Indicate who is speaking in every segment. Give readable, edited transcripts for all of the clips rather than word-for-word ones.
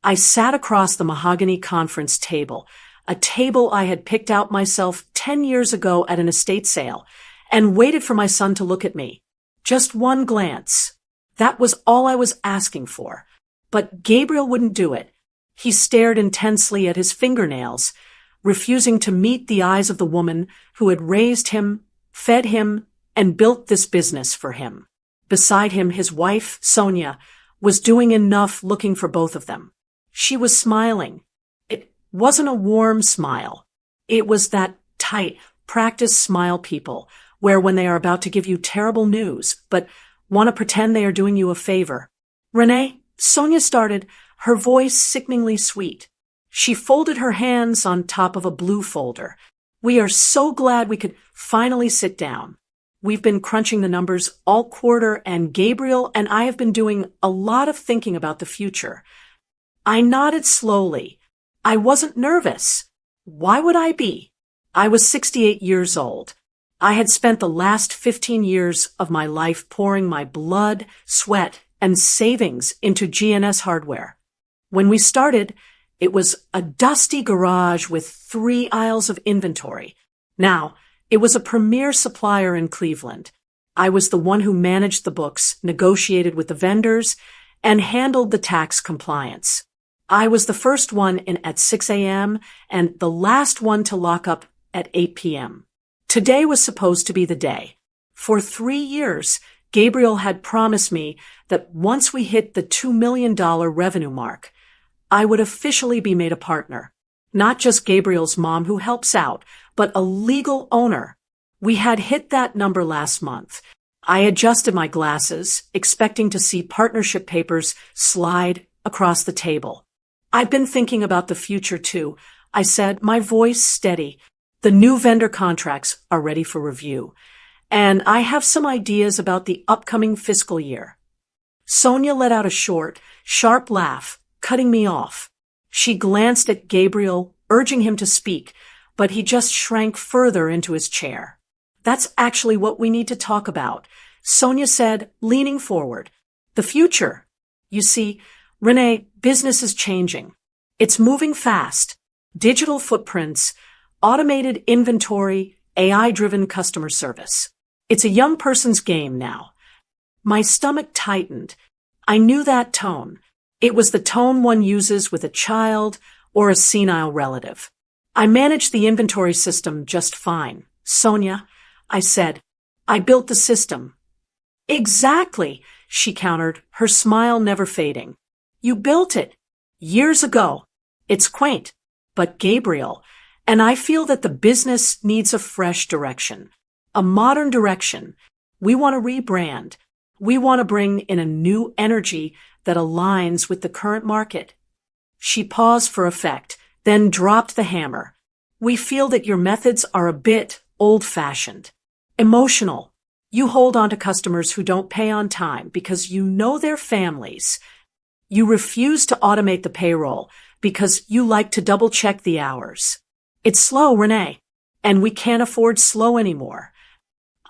Speaker 1: I sat across the mahogany conference table, a table I had picked out myself 10 years ago at an estate sale, and waited for my son to look at me. Just one glance. That was all I was asking for. But Gabriel wouldn't do it. He stared intensely at his fingernails, refusing to meet the eyes of the woman who had raised him, fed him, and built this business for him. Beside him, his wife, Sonia, was doing enough looking for both of them. She was smiling. It wasn't a warm smile. It was that tight, practiced smile people wear when they are about to give you terrible news, but want to pretend they are doing you a favor. Renee, Sonia started, her voice sickeningly sweet. She folded her hands on top of a blue folder. We are so glad we could finally sit down. We've been crunching the numbers all quarter, and Gabriel and I have been doing a lot of thinking about the future. I nodded slowly. I wasn't nervous. Why would I be? I was 68 years old. I had spent the last 15 years of my life pouring my blood, sweat, and savings into GNS Hardware. When we started, it was a dusty garage with 3 aisles of inventory. Now, it was a premier supplier in Cleveland. I was the one who managed the books, negotiated with the vendors, and handled the tax compliance. I was the first one in at 6 a.m. and the last one to lock up at 8 p.m. Today was supposed to be the day. For 3 years, Gabriel had promised me that once we hit the $2 million revenue mark, I would officially be made a partner. Not just Gabriel's mom who helps out, but a legal owner. We had hit that number last month. I adjusted my glasses, expecting to see partnership papers slide across the table. I've been thinking about the future too, I said, my voice steady. The new vendor contracts are ready for review, and I have some ideas about the upcoming fiscal year. Sonia let out a short, sharp laugh, cutting me off. She glanced at Gabriel, urging him to speak, but he just shrank further into his chair. That's actually what we need to talk about, Sonia said, leaning forward. The future. You see, Renee, business is changing. It's moving fast. Digital footprints, automated inventory, AI-driven customer service. It's a young person's game now. My stomach tightened. I knew that tone. It was the tone one uses with a child or a senile relative. I managed the inventory system just fine, Sonia, I said. I built the system. Exactly, she countered, her smile never fading. You built it. Years ago. It's quaint. But Gabriel, and I feel that the business needs a fresh direction. A modern direction. We want to rebrand. We want to bring in a new energy that aligns with the current market. She paused for effect, then dropped the hammer. We feel that your methods are a bit old-fashioned. Emotional. You hold on to customers who don't pay on time because you know their families. You refuse to automate the payroll because you like to double-check the hours. It's slow, Renee, and we can't afford slow anymore.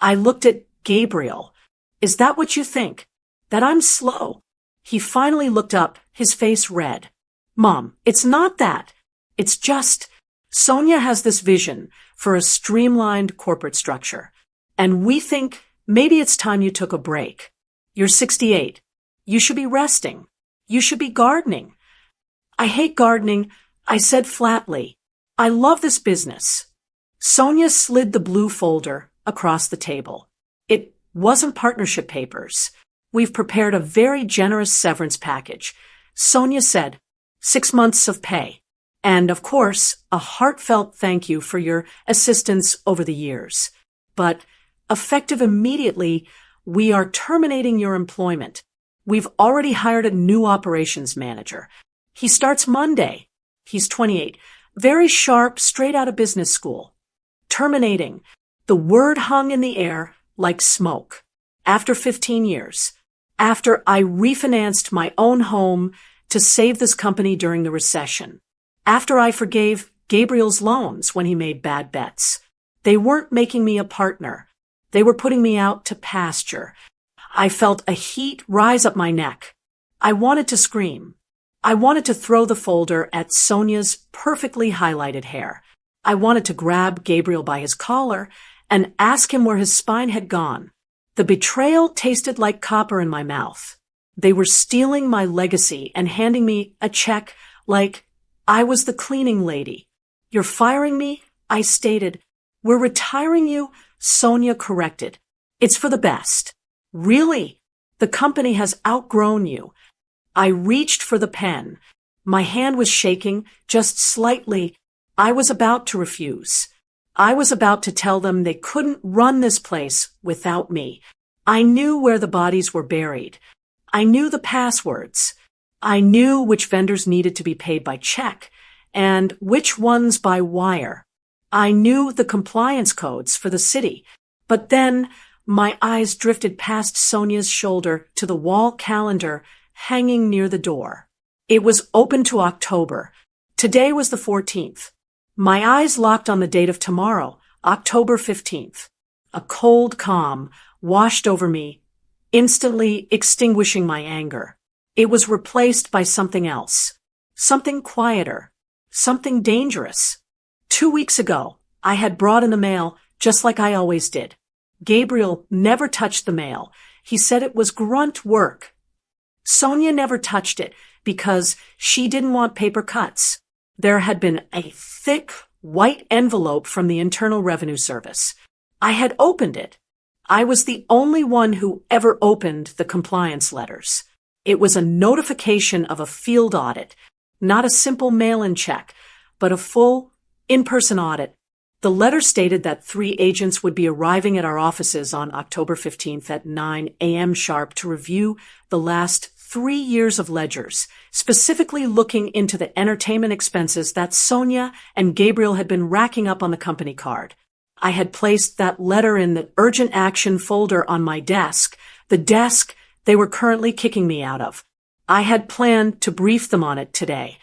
Speaker 1: I looked at Gabriel. Is that what you think? That I'm slow? He finally looked up, his face red. Mom, it's not that. It's just, Sonia has this vision for a streamlined corporate structure, and we think maybe it's time you took a break. You're 68. You should be resting. You should be gardening. I hate gardening, I said flatly. I love this business. Sonia slid the blue folder across the table. It wasn't partnership papers. We've prepared a very generous severance package. Sonia said, 6 months of pay. And, of course, a heartfelt thank you for your assistance over the years. But, effective immediately, we are terminating your employment. We've already hired a new operations manager. He starts Monday. He's 28. Very sharp, straight out of business school. Terminating. The word hung in the air like smoke. After 15 years. After I refinanced my own home to save this company during the recession. After I forgave Gabriel's loans when he made bad bets. They weren't making me a partner. They were putting me out to pasture. I felt a heat rise up my neck. I wanted to scream. I wanted to throw the folder at Sonia's perfectly highlighted hair. I wanted to grab Gabriel by his collar and ask him where his spine had gone. The betrayal tasted like copper in my mouth. They were stealing my legacy and handing me a check like I was the cleaning lady. You're firing me? I stated. We're retiring you? Sonia corrected. It's for the best. Really? The company has outgrown you. I reached for the pen. My hand was shaking, just slightly. I was about to refuse. I was about to tell them they couldn't run this place without me. I knew where the bodies were buried. I knew the passwords. I knew which vendors needed to be paid by check and which ones by wire. I knew the compliance codes for the city. But then my eyes drifted past Sonia's shoulder to the wall calendar hanging near the door. It was open to October. Today was the 14th. My eyes locked on the date of tomorrow, October 15th. A cold calm washed over me, instantly extinguishing my anger. It was replaced by something else. Something quieter. Something dangerous. 2 weeks ago, I had brought in the mail just like I always did. Gabriel never touched the mail. He said it was grunt work. Sonia never touched it because she didn't want paper cuts. There had been a thick, white envelope from the Internal Revenue Service. I had opened it. I was the only one who ever opened the compliance letters. It was a notification of a field audit, not a simple mail-in check, but a full, in-person audit. The letter stated that 3 agents would be arriving at our offices on October 15th at 9 a.m. sharp to review the last 3 years of ledgers, specifically looking into the entertainment expenses that Sonia and Gabriel had been racking up on the company card. I had placed that letter in the urgent action folder on my desk, the desk they were currently kicking me out of. I had planned to brief them on it today.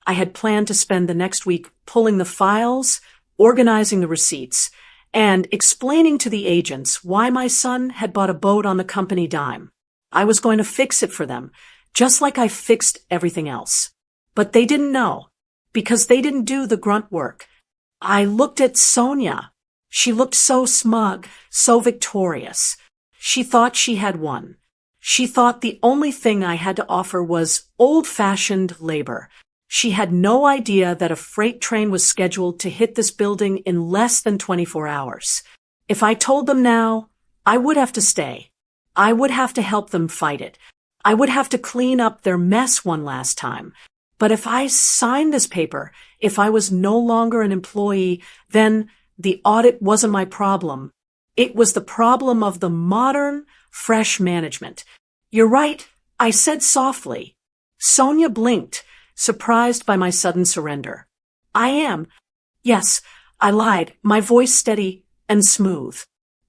Speaker 1: I had planned to spend the next week pulling the files, organizing the receipts, and explaining to the agents why my son had bought a boat on the company dime. I was going to fix it for them, just like I fixed everything else. But they didn't know, because they didn't do the grunt work. I looked at Sonia. She looked so smug, so victorious. She thought she had won. She thought the only thing I had to offer was old-fashioned labor. She had no idea that a freight train was scheduled to hit this building in less than 24 hours. If I told them now, I would have to stay. I would have to help them fight it. I would have to clean up their mess one last time. But if I signed this paper, if I was no longer an employee, then the audit wasn't my problem. It was the problem of the modern, fresh management. You're right, I said softly. Sonia blinked, surprised by my sudden surrender. I am. Yes, I lied, my voice steady and smooth.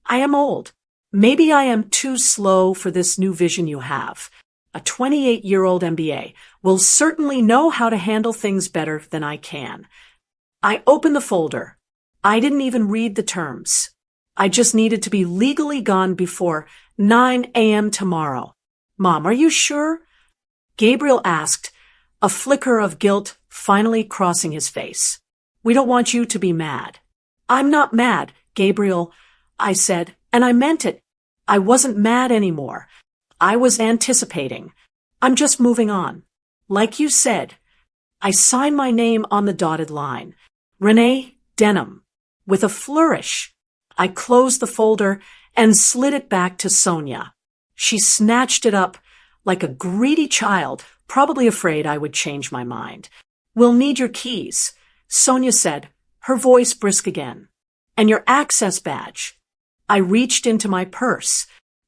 Speaker 1: I am old. Maybe I am too slow for this new vision you have. A 28-year-old MBA will certainly know how to handle things better than I can. I opened the folder. I didn't even read the terms. I just needed to be legally gone before 9 a.m. tomorrow. Mom, are you sure? Gabriel asked, a flicker of guilt finally crossing his face. We don't want you to be mad. I'm not mad, Gabriel, I said, and I meant it. I wasn't mad anymore. I was anticipating. I'm just moving on. Like you said, I signed my name on the dotted line. Renee Denham. With a flourish, I closed the folder and slid it back to Sonia. She snatched it up like a greedy child, probably afraid I would change my mind. We'll need your keys, Sonia said, her voice brisk again. And your access badge. I reached into my purse.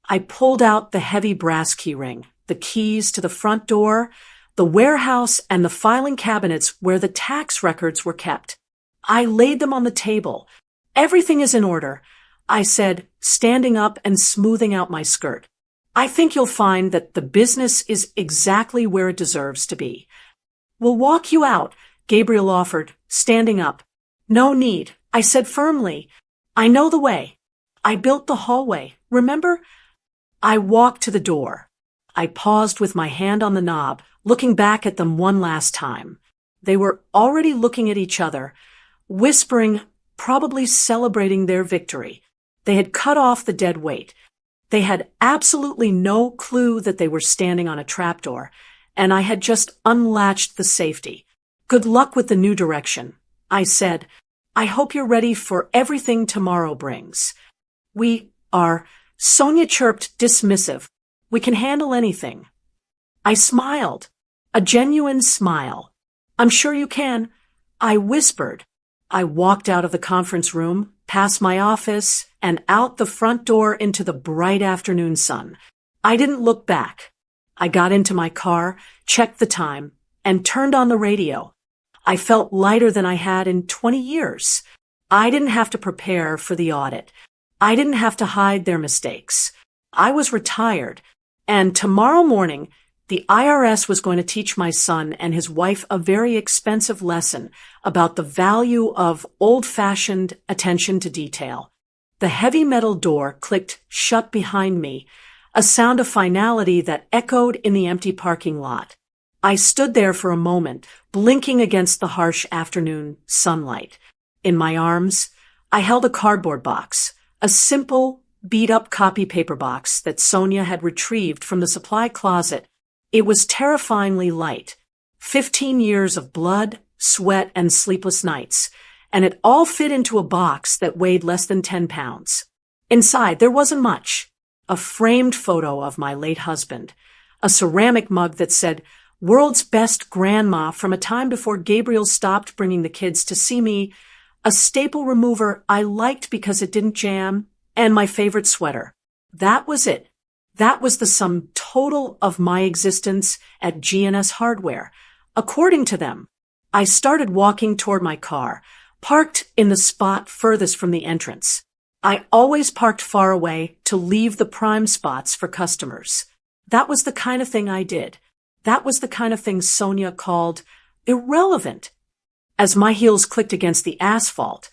Speaker 1: I pulled out the heavy brass key ring, the keys to the front door, the warehouse, and the filing cabinets where the tax records were kept. I laid them on the table. Everything is in order, I said, standing up and smoothing out my skirt. I think you'll find that the business is exactly where it deserves to be. We'll walk you out, Gabriel offered, standing up. No need, I said firmly. I know the way. I built the hallway, remember? I walked to the door. I paused with my hand on the knob, looking back at them one last time. They were already looking at each other, whispering, probably celebrating their victory. They had cut off the dead weight. They had absolutely no clue that they were standing on a trapdoor, and I had just unlatched the safety. Good luck with the new direction, I said. I hope you're ready for everything tomorrow brings. We are, Sonia chirped, dismissive. We can handle anything. I smiled, a genuine smile. I'm sure you can, I whispered. I walked out of the conference room, past my office, and out the front door into the bright afternoon sun. I didn't look back. I got into my car, checked the time, and turned on the radio. I felt lighter than I had in 20 years. I didn't have to prepare for the audit. I didn't have to hide their mistakes. I was retired, and tomorrow morning, the IRS was going to teach my son and his wife a very expensive lesson about the value of old-fashioned attention to detail. The heavy metal door clicked shut behind me, a sound of finality that echoed in the empty parking lot. I stood there for a moment, blinking against the harsh afternoon sunlight. In my arms, I held a cardboard box, a simple, beat-up copy paper box that Sonia had retrieved from the supply closet. It was terrifyingly light, 15 years of blood, sweat, and sleepless nights, and it all fit into a box that weighed less than 10 pounds. Inside, there wasn't much. A framed photo of my late husband, a ceramic mug that said, "World's Best Grandma," from a time before Gabriel stopped bringing the kids to see me, a staple remover I liked because it didn't jam, and my favorite sweater. That was it. That was the sum total of my existence at G&S Hardware. According to them, I started walking toward my car, parked in the spot furthest from the entrance. I always parked far away to leave the prime spots for customers. That was the kind of thing I did. That was the kind of thing Sonia called irrelevant. As my heels clicked against the asphalt,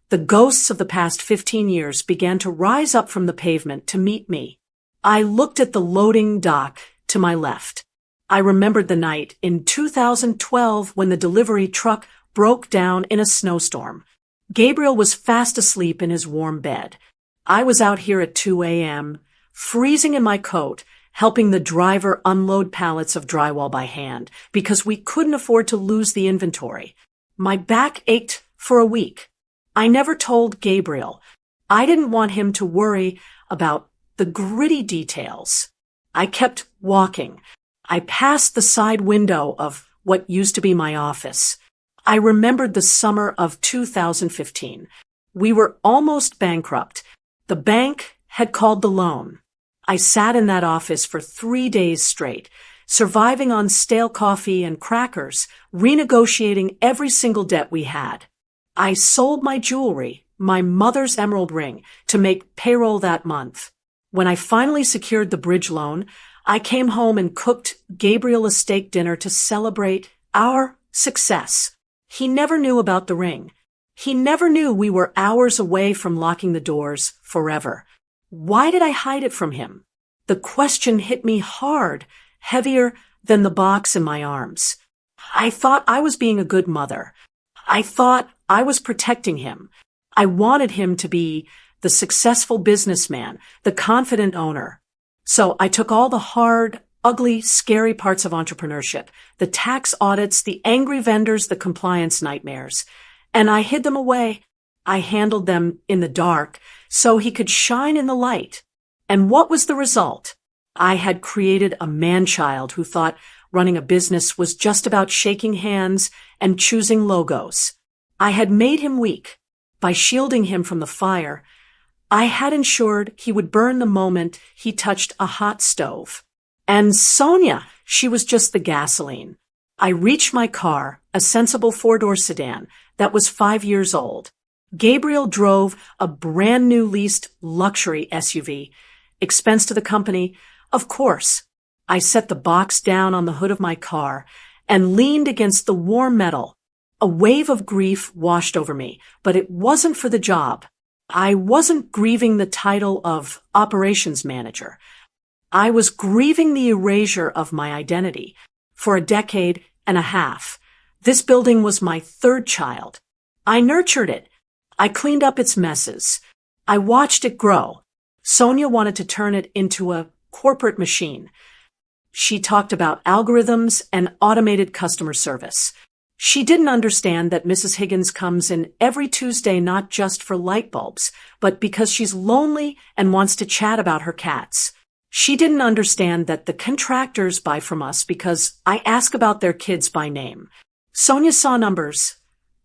Speaker 1: the ghosts of the past 15 years began to rise up from the pavement to meet me. I looked at the loading dock to my left. I remembered the night in 2012 when the delivery truck broke down in a snowstorm. Gabriel was fast asleep in his warm bed. I was out here at 2 a.m., freezing in my coat, helping the driver unload pallets of drywall by hand because we couldn't afford to lose the inventory. My back ached for a week. I never told Gabriel. I didn't want him to worry about the gritty details. I kept walking. I passed the side window of what used to be my office. I remembered the summer of 2015. We were almost bankrupt. The bank had called the loan. I sat in that office for 3 days straight, surviving on stale coffee and crackers, renegotiating every single debt we had. I sold my jewelry, my mother's emerald ring, to make payroll that month. When I finally secured the bridge loan, I came home and cooked Gabriel a steak dinner to celebrate our success. He never knew about the ring. He never knew we were hours away from locking the doors forever. Why did I hide it from him? The question hit me hard, heavier than the box in my arms. I thought I was being a good mother. I thought I was protecting him. I wanted him to be the successful businessman, the confident owner. So I took all the hard, ugly, scary parts of entrepreneurship, the tax audits, the angry vendors, the compliance nightmares, and I hid them away. I handled them in the dark so he could shine in the light. And what was the result? I had created a man-child who thought running a business was just about shaking hands and choosing logos. I had made him weak. By shielding him from the fire, I had ensured he would burn the moment he touched a hot stove. And Sonia, she was just the gasoline. I reached my car, a sensible 4-door sedan that was 5 years old. Gabriel drove a brand new leased luxury SUV, expense to the company, of course. I set the box down on the hood of my car and leaned against the warm metal. A wave of grief washed over me, but it wasn't for the job. I wasn't grieving the title of operations manager. I was grieving the erasure of my identity. For a decade and a half, this building was my third child. I nurtured it. I cleaned up its messes. I watched it grow. Sonia wanted to turn it into a corporate machine. She talked about algorithms and automated customer service. She didn't understand that Mrs. Higgins comes in every Tuesday not just for light bulbs, but because she's lonely and wants to chat about her cats. She didn't understand that the contractors buy from us because I ask about their kids by name. Sonia saw numbers.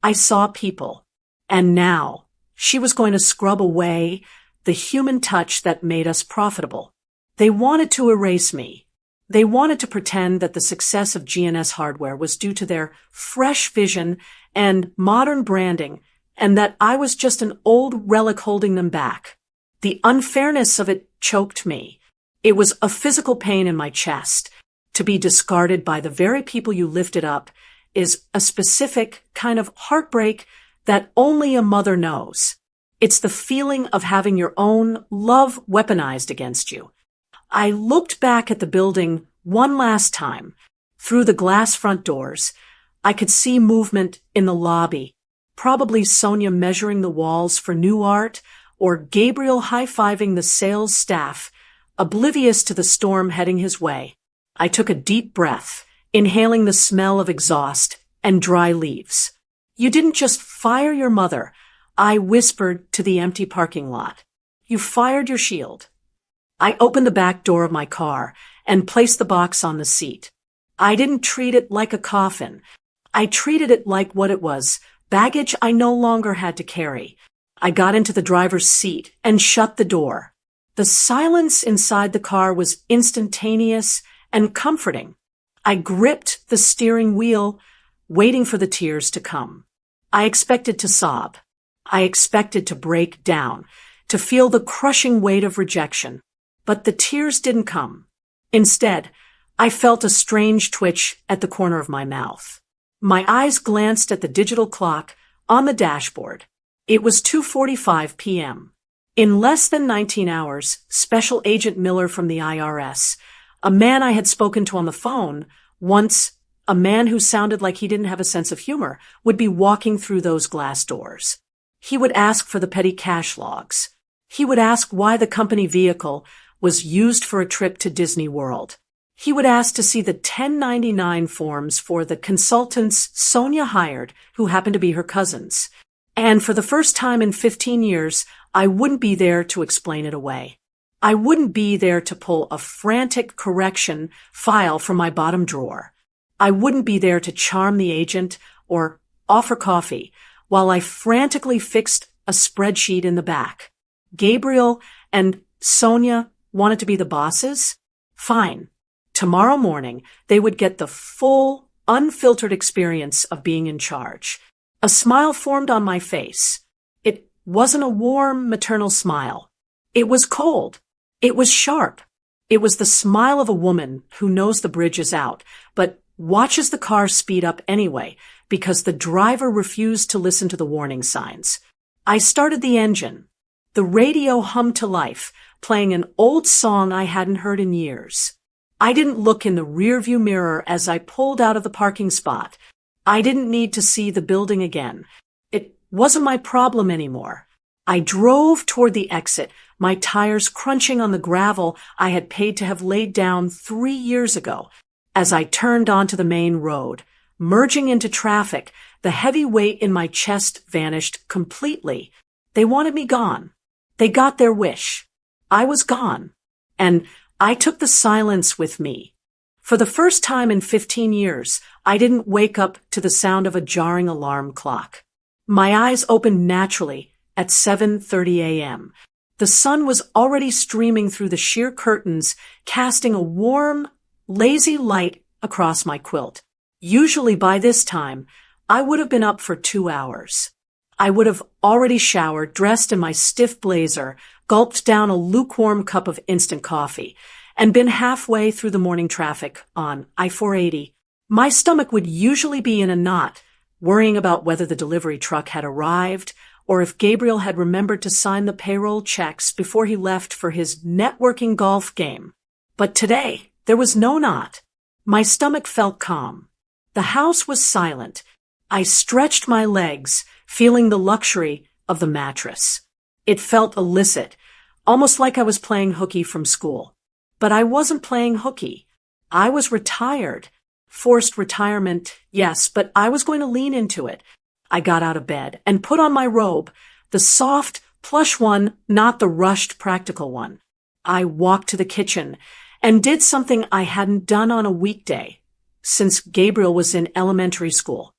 Speaker 1: I saw people. And now she was going to scrub away the human touch that made us profitable. They wanted to erase me. They wanted to pretend that the success of GNS Hardware was due to their fresh vision and modern branding, and that I was just an old relic holding them back. The unfairness of it choked me. It was a physical pain in my chest. To be discarded by the very people you lifted up is a specific kind of heartbreak that only a mother knows. It's the feeling of having your own love weaponized against you. I looked back at the building one last time. Through the glass front doors, I could see movement in the lobby. Probably Sonia measuring the walls for new art, or Gabriel high-fiving the sales staff, oblivious to the storm heading his way. I took a deep breath, inhaling the smell of exhaust and dry leaves. You didn't just fire your mother, I whispered to the empty parking lot. You fired your shield. I opened the back door of my car and placed the box on the seat. I didn't treat it like a coffin. I treated it like what it was, baggage I no longer had to carry. I got into the driver's seat and shut the door. The silence inside the car was instantaneous and comforting. I gripped the steering wheel, waiting for the tears to come. I expected to sob. I expected to break down, to feel the crushing weight of rejection. But the tears didn't come. Instead, I felt a strange twitch at the corner of my mouth. My eyes glanced at the digital clock on the dashboard. It was 2:45 p.m. In less than 19 hours, Special Agent Miller from the IRS, a man I had spoken to on the phone, once a man who sounded like he didn't have a sense of humor, would be walking through those glass doors. He would ask for the petty cash logs. He would ask why the company vehicle was used for a trip to Disney World. He would ask to see the 1099 forms for the consultants Sonia hired, who happened to be her cousins. And for the first time in 15 years, I wouldn't be there to explain it away. I wouldn't be there to pull a frantic correction file from my bottom drawer. I wouldn't be there to charm the agent or offer coffee while I frantically fixed a spreadsheet in the back. Gabriel and Sonia wanted to be the bosses? Fine. Tomorrow morning, they would get the full, unfiltered experience of being in charge. A smile formed on my face. It wasn't a warm, maternal smile. It was cold. It was sharp. It was the smile of a woman who knows the bridge is out, but watches the car speed up anyway because the driver refused to listen to the warning signs. I started the engine. The radio hummed to life, playing an old song I hadn't heard in years. I didn't look in the rearview mirror as I pulled out of the parking spot. I didn't need to see the building again. It wasn't my problem anymore. I drove toward the exit, my tires crunching on the gravel I had paid to have laid down 3 years ago. As I turned onto the main road, merging into traffic, the heavy weight in my chest vanished completely. They wanted me gone. They got their wish. I was gone. And I took the silence with me. For the first time in 15 years, I didn't wake up to the sound of a jarring alarm clock. My eyes opened naturally at 7:30 a.m. The sun was already streaming through the sheer curtains, casting a warm, lazy light across my quilt. Usually by this time, I would have been up for 2 hours. I would have already showered, dressed in my stiff blazer, gulped down a lukewarm cup of instant coffee, and been halfway through the morning traffic on I-480. My stomach would usually be in a knot, worrying about whether the delivery truck had arrived or if Gabriel had remembered to sign the payroll checks before he left for his networking golf game. But today, there was no knot. My stomach felt calm. The house was silent. I stretched my legs, feeling the luxury of the mattress. It felt illicit, almost like I was playing hooky from school. But I wasn't playing hooky. I was retired. Forced retirement, yes, but I was going to lean into it. I got out of bed and put on my robe, the soft, plush one, not the rushed, practical one. I walked to the kitchen and did something I hadn't done on a weekday since Gabriel was in elementary school.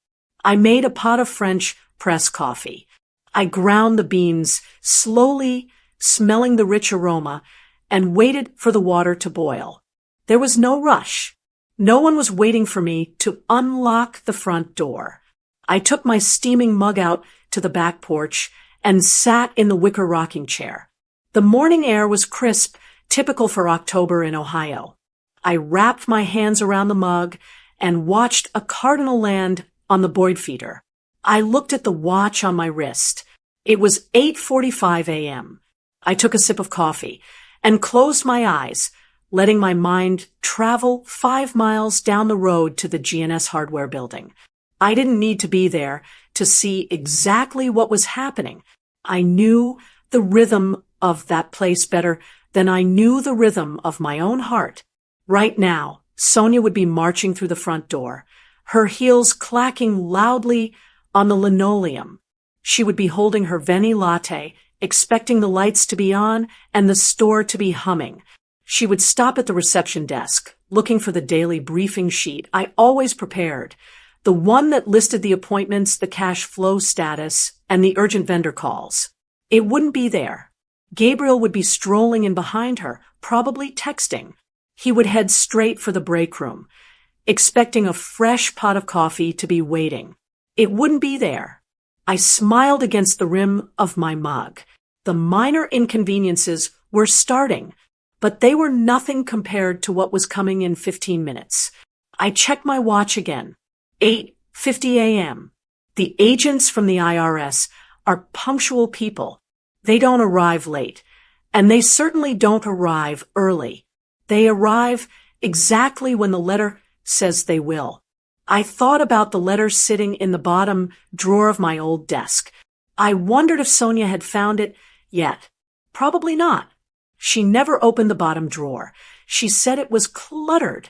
Speaker 1: I made a pot of French press coffee. I ground the beans, slowly smelling the rich aroma, and waited for the water to boil. There was no rush. No one was waiting for me to unlock the front door. I took my steaming mug out to the back porch and sat in the wicker rocking chair. The morning air was crisp, typical for October in Ohio. I wrapped my hands around the mug and watched a cardinal land on the Boyd feeder. I looked at the watch on my wrist. It was 8:45 a.m. I took a sip of coffee and closed my eyes, letting my mind travel 5 miles down the road to the GNS Hardware building. I didn't need to be there to see exactly what was happening. I knew the rhythm of that place better than I knew the rhythm of my own heart. Right now, Sonia would be marching through the front door, her heels clacking loudly on the linoleum. She would be holding her Veni latte, expecting the lights to be on and the store to be humming. She would stop at the reception desk, looking for the daily briefing sheet I always prepared, the one that listed the appointments, the cash flow status, and the urgent vendor calls. It wouldn't be there. Gabriel would be strolling in behind her, probably texting. He would head straight for the break room, expecting a fresh pot of coffee to be waiting. It wouldn't be there. I smiled against the rim of my mug. The minor inconveniences were starting, but they were nothing compared to what was coming in 15 minutes. I checked my watch again. 8:50 a.m. The agents from the IRS are punctual people. They don't arrive late, and they certainly don't arrive early. They arrive exactly when the letter says they will. I thought about the letter sitting in the bottom drawer of my old desk. I wondered if Sonia had found it yet. Probably not. She never opened the bottom drawer. She said it was cluttered.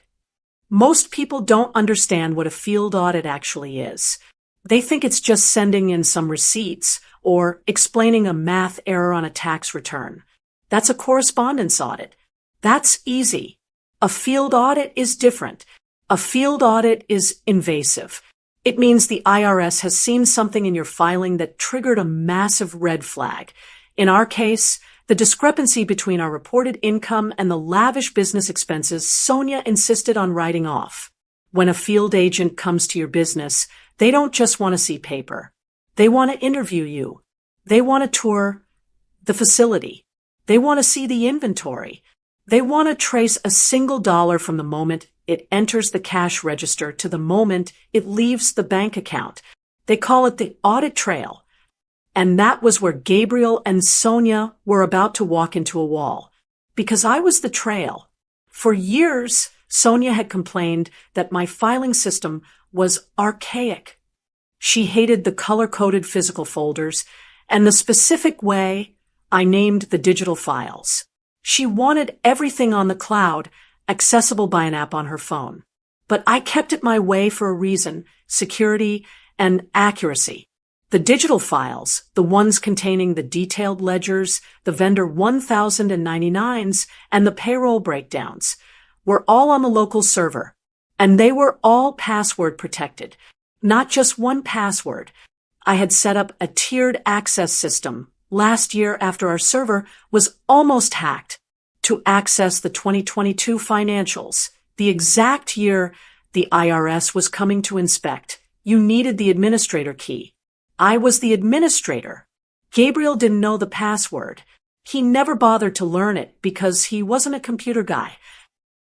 Speaker 1: Most people don't understand what a field audit actually is. They think it's just sending in some receipts or explaining a math error on a tax return. That's a correspondence audit. That's easy. A field audit is different. A field audit is invasive. It means the IRS has seen something in your filing that triggered a massive red flag. In our case, the discrepancy between our reported income and the lavish business expenses Sonia insisted on writing off. When a field agent comes to your business, they don't just want to see paper. They want to interview you. They want to tour the facility. They want to see the inventory. They want to trace a single dollar from the moment it enters the cash register to the moment it leaves the bank account. They call it the audit trail. And that was where Gabriel and Sonia were about to walk into a wall. Because I was the trail. For years, Sonia had complained that my filing system was archaic. She hated the color-coded physical folders and the specific way I named the digital files. She wanted everything on the cloud, accessible by an app on her phone. But I kept it my way for a reason: security and accuracy. The digital files, the ones containing the detailed ledgers, the vendor 1099s, and the payroll breakdowns, were all on the local server. And they were all password protected. Not just one password. I had set up a tiered access system last year after our server was almost hacked to access the 2022 financials, the exact year the IRS was coming to inspect. You needed the administrator key. I was the administrator. Gabriel didn't know the password. He never bothered to learn it because he wasn't a computer guy.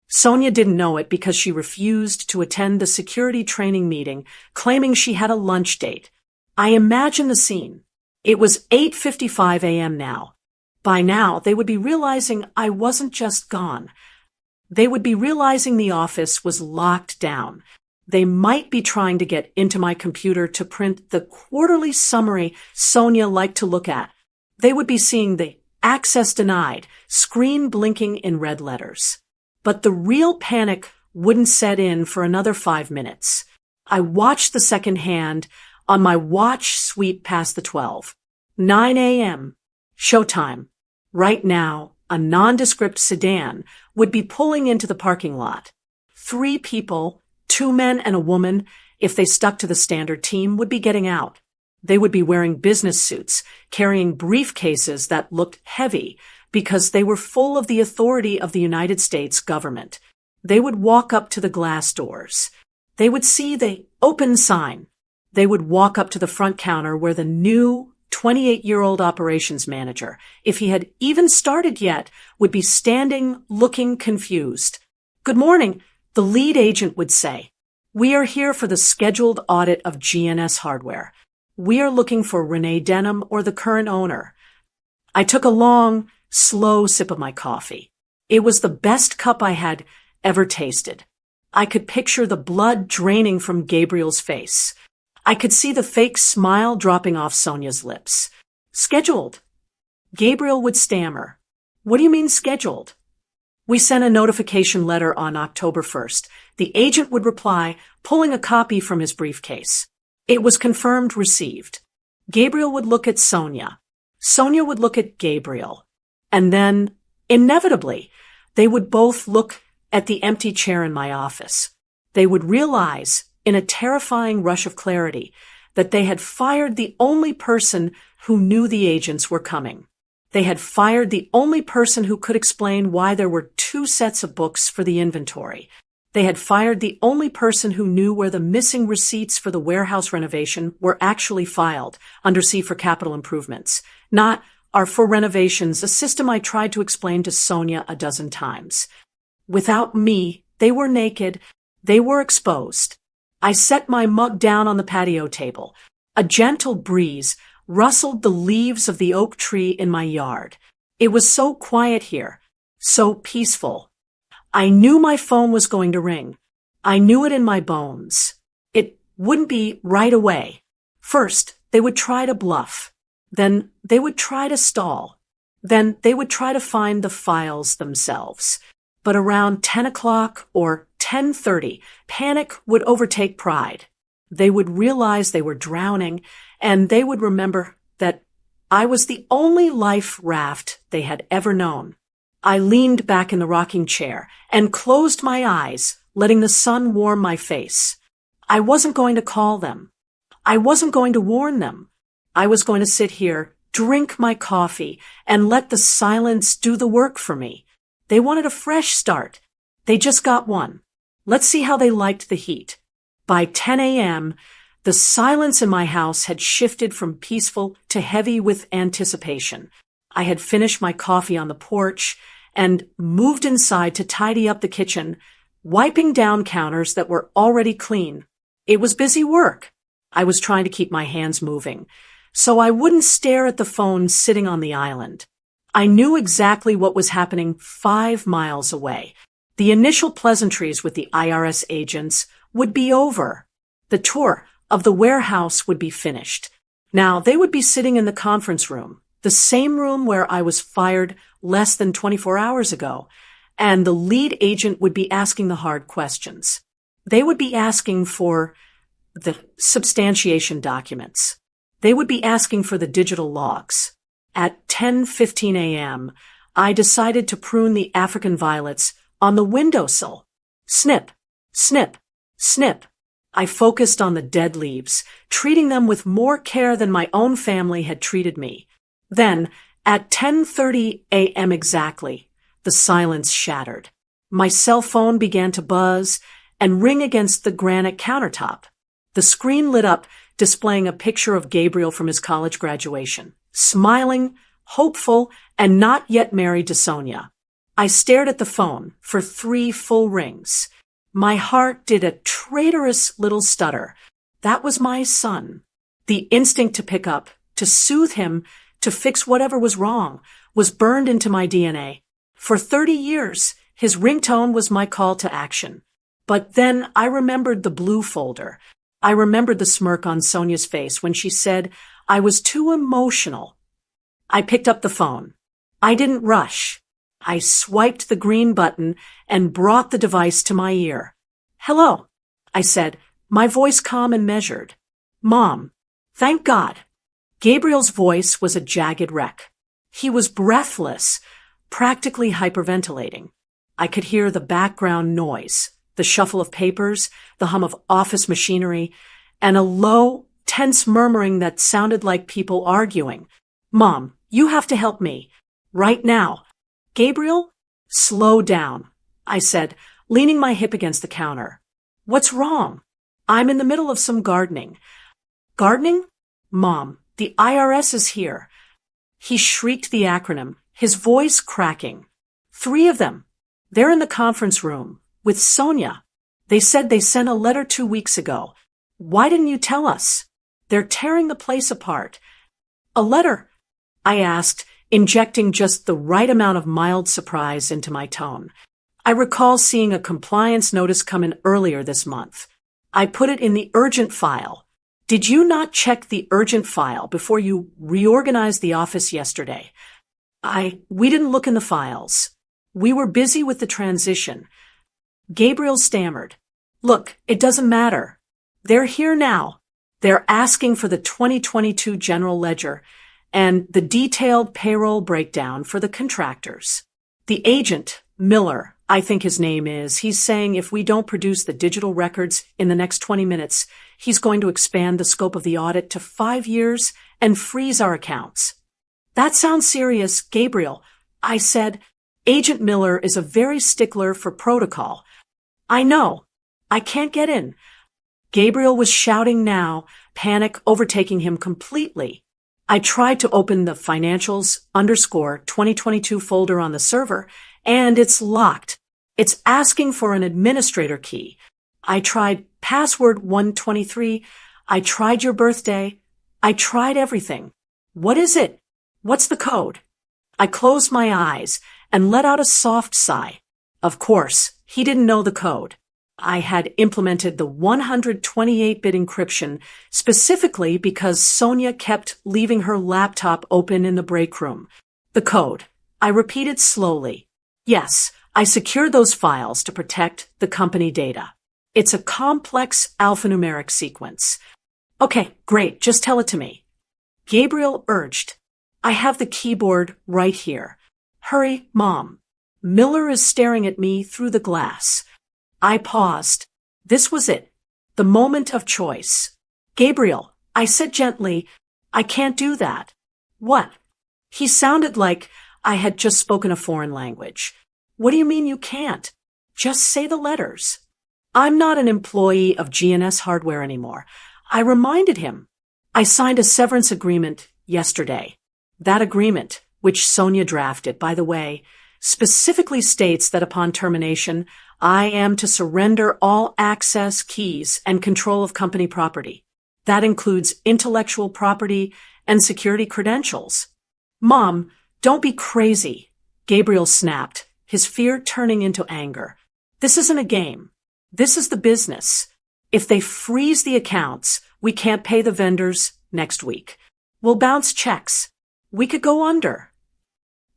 Speaker 1: Sonia didn't know it because she refused to attend the security training meeting, claiming she had a lunch date. I imagine the scene. It was 8:55 a.m. now. By now, they would be realizing I wasn't just gone. They would be realizing the office was locked down. They might be trying to get into my computer to print the quarterly summary Sonia liked to look at. They would be seeing the access denied screen blinking in red letters. But the real panic wouldn't set in for another 5 minutes. I watched the second hand on my watch sweep past the 12. 9 a.m. Showtime. Right now, a nondescript sedan would be pulling into the parking lot. 3 people, 2 men and a woman, if they stuck to the standard team, would be getting out. They would be wearing business suits, carrying briefcases that looked heavy because they were full of the authority of the United States government. They would walk up to the glass doors. They would see the open sign. They would walk up to the front counter where the new 28-year-old operations manager, if he had even started yet, would be standing looking confused. "Good morning," the lead agent would say. "We are here for the scheduled audit of GNS Hardware. We are looking for Renee Denham or the current owner." I took a long, slow sip of my coffee. It was the best cup I had ever tasted. I could picture the blood draining from Gabriel's face. I could see the fake smile dropping off Sonia's lips. "Scheduled." Gabriel would stammer. "What do you mean scheduled?" "We sent a notification letter on October 1st. The agent would reply, pulling a copy from his briefcase. It was confirmed received. Gabriel would look at Sonia. Sonia would look at Gabriel. And then, inevitably, they would both look at the empty chair in my office. They would realize, in a terrifying rush of clarity, that they had fired the only person who knew the agents were coming. They had fired the only person who could explain why there were 2 sets of books for the inventory. They had fired the only person who knew where the missing receipts for the warehouse renovation were actually filed, under C for capital improvements, not R for renovations, a system I tried to explain to Sonia a dozen times. Without me, they were naked, they were exposed. I set my mug down on the patio table. A gentle breeze rustled the leaves of the oak tree in my yard. It was so quiet here, so peaceful. I knew my phone was going to ring. I knew it in my bones. It wouldn't be right away. First, they would try to bluff. Then they would try to stall. Then they would try to find the files themselves. But around 10 o'clock or 10:30, panic would overtake pride. They would realize they were drowning, and they would remember that I was the only life raft they had ever known. I leaned back in the rocking chair and closed my eyes, letting the sun warm my face. I wasn't going to call them. I wasn't going to warn them. I was going to sit here, drink my coffee, and let the silence do the work for me. They wanted a fresh start. They just got one. Let's see how they liked the heat. By 10 a.m., the silence in my house had shifted from peaceful to heavy with anticipation. I had finished my coffee on the porch and moved inside to tidy up the kitchen, wiping down counters that were already clean. It was busy work. I was trying to keep my hands moving, so I wouldn't stare at the phone sitting on the island. I knew exactly what was happening 5 miles away. The initial pleasantries with the IRS agents would be over. The tour of the warehouse would be finished. Now they would be sitting in the conference room, the same room where I was fired less than 24 hours ago, and the lead agent would be asking the hard questions. They would be asking for the substantiation documents. They would be asking for the digital logs. At 10:15 a.m., I decided to prune the African violets on the windowsill. Snip, snip, snip. I focused on the dead leaves, treating them with more care than my own family had treated me. Then, at 10:30 a.m. exactly, the silence shattered. My cell phone began to buzz and ring against the granite countertop. The screen lit up, displaying a picture of Gabriel from his college graduation, smiling, hopeful, and not yet married to Sonia. I stared at the phone for 3 full rings. My heart did a traitorous little stutter. That was my son. The instinct to pick up, to soothe him, to fix whatever was wrong, was burned into my DNA. For 30 years, His ringtone was my call to action. But then I remembered the blue folder. I remembered the smirk on Sonia's face when she said I was too emotional. I picked up the phone. I didn't rush. I swiped the green button and brought the device to my ear. "Hello," I said, my voice calm and measured. "Mom, thank God." Gabriel's voice was a jagged wreck. He was breathless, practically hyperventilating. I could hear the background noise, the shuffle of papers, the hum of office machinery, and a low, tense murmuring that sounded like people arguing. "Mom, you have to help me. Right now." "Gabriel, slow down," I said, leaning my hip against the counter. "What's wrong?" "I'm in the middle of some gardening." "Gardening?" "Mom, the IRS is here." He shrieked the acronym, his voice cracking. "3 of them. They're in the conference room, with Sonia. They said they sent a letter 2 weeks ago. Why didn't you tell us? They're tearing the place apart." "A letter?" I asked, injecting just the right amount of mild surprise into my tone. I recall seeing a compliance notice come in earlier this month. I put it in the urgent file. "Did you not check the urgent file before you reorganized the office yesterday?" We didn't look in the files. We were busy with the transition." Gabriel stammered. "Look, it doesn't matter. They're here now. They're asking for the 2022 general ledger and the detailed payroll breakdown for the contractors. The agent, Miller, I think his name is, he's saying if we don't produce the digital records in the next 20 minutes, he's going to expand the scope of the audit to 5 years and freeze our accounts." "That sounds serious, Gabriel," I said. "Agent Miller is a very stickler for protocol." "I know. I can't get in." Gabriel was shouting now, panic overtaking him completely. I tried to open the financials_2022 folder on the server, and it's locked. It's asking for an administrator key. I tried password 123. I tried your birthday. I tried everything. "What is it? What's the code?" I closed my eyes and let out a soft sigh. Of course, he didn't know the code. I had implemented the 128-bit encryption specifically because Sonia kept leaving her laptop open in the break room. "The code," I repeated slowly. "Yes, I secured those files to protect the company data. It's a complex alphanumeric sequence." "Okay, great, just tell it to me." Gabriel urged. "I have the keyboard right here. Hurry, Mom." Miller is staring at me through the glass. I paused. This was it. The moment of choice. "Gabriel," I said gently, "I can't do that." "What?" He sounded like I had just spoken a foreign language. "What do you mean you can't? Just say the letters." "I'm not an employee of GNS Hardware anymore." I reminded him. "I signed a severance agreement yesterday. That agreement, which Sonia drafted, by the way, specifically states that upon termination, I am to surrender all access, keys, and control of company property. That includes intellectual property and security credentials." "Mom, don't be crazy," Gabriel snapped, his fear turning into anger. "This isn't a game. This is the business. If they freeze the accounts, we can't pay the vendors next week. We'll bounce checks. We could go under."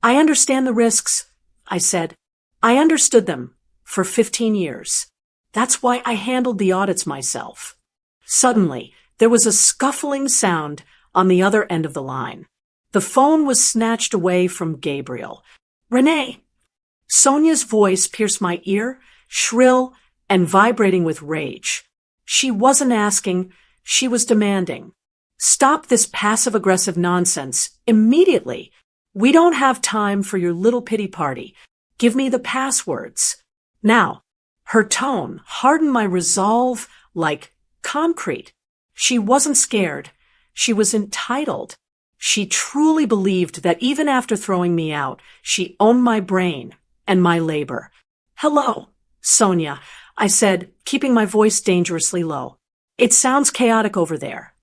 Speaker 1: "I understand the risks," I said. "I understood them for 15 years. That's why I handled the audits myself." Suddenly, there was a scuffling sound on the other end of the line. The phone was snatched away from Gabriel. "Renee!" Sonia's voice pierced my ear, shrill and vibrating with rage. She wasn't asking, she was demanding. "Stop this passive-aggressive nonsense immediately. We don't have time for your little pity party. Give me the passwords. Now." Her tone hardened my resolve like concrete. She wasn't scared. She was entitled. She truly believed that even after throwing me out, she owned my brain and my labor. "Hello, Sonia," I said, keeping my voice dangerously low. "It sounds chaotic over there."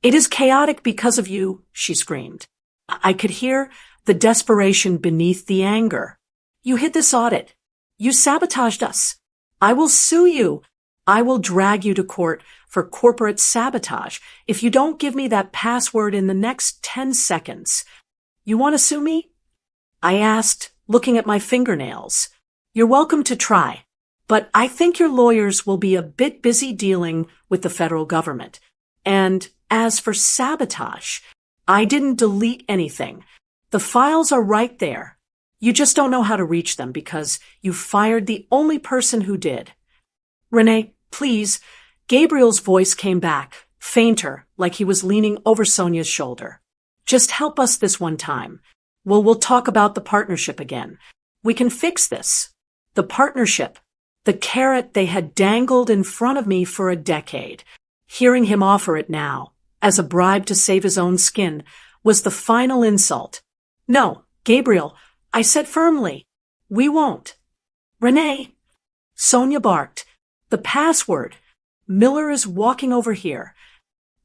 Speaker 1: "It is chaotic because of you," she screamed. I could hear the desperation beneath the anger. "You hid this audit. You sabotaged us. I will sue you. I will drag you to court for corporate sabotage if you don't give me that password in the next 10 seconds. You want to sue me? I asked, looking at my fingernails. You're welcome to try, but I think your lawyers will be a bit busy dealing with the federal government. And as for sabotage, I didn't delete anything. The files are right there. You just don't know how to reach them because you fired the only person who did. Renee, please. Gabriel's voice came back, fainter, like he was leaning over Sonia's shoulder. Just help us this one time. We'll talk about the partnership again. We can fix this. The partnership. The carrot they had dangled in front of me for a decade. Hearing him offer it now, as a bribe to save his own skin, was the final insult. No, Gabriel, I said firmly. We won't. Renee. Sonia barked. The password. Miller is walking over here.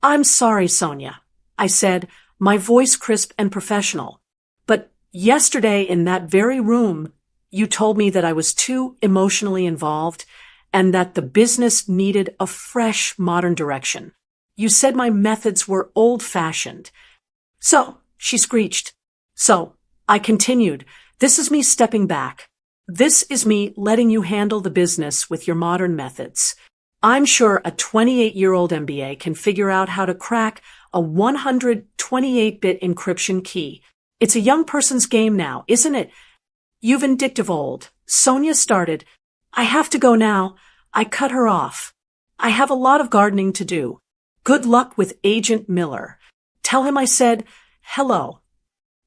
Speaker 1: I'm sorry, Sonia, I said, my voice crisp and professional. But yesterday in that very room, you told me that I was too emotionally involved and that the business needed a fresh, modern direction. You said my methods were old-fashioned. So, she screeched. So, I continued, this is me stepping back. This is me letting you handle the business with your modern methods. I'm sure a 28-year-old MBA can figure out how to crack a 128-bit encryption key. It's a young person's game now, isn't it? You vindictive old. Sonia started. I have to go now. I cut her off. I have a lot of gardening to do. Good luck with Agent Miller. Tell him I said, hello.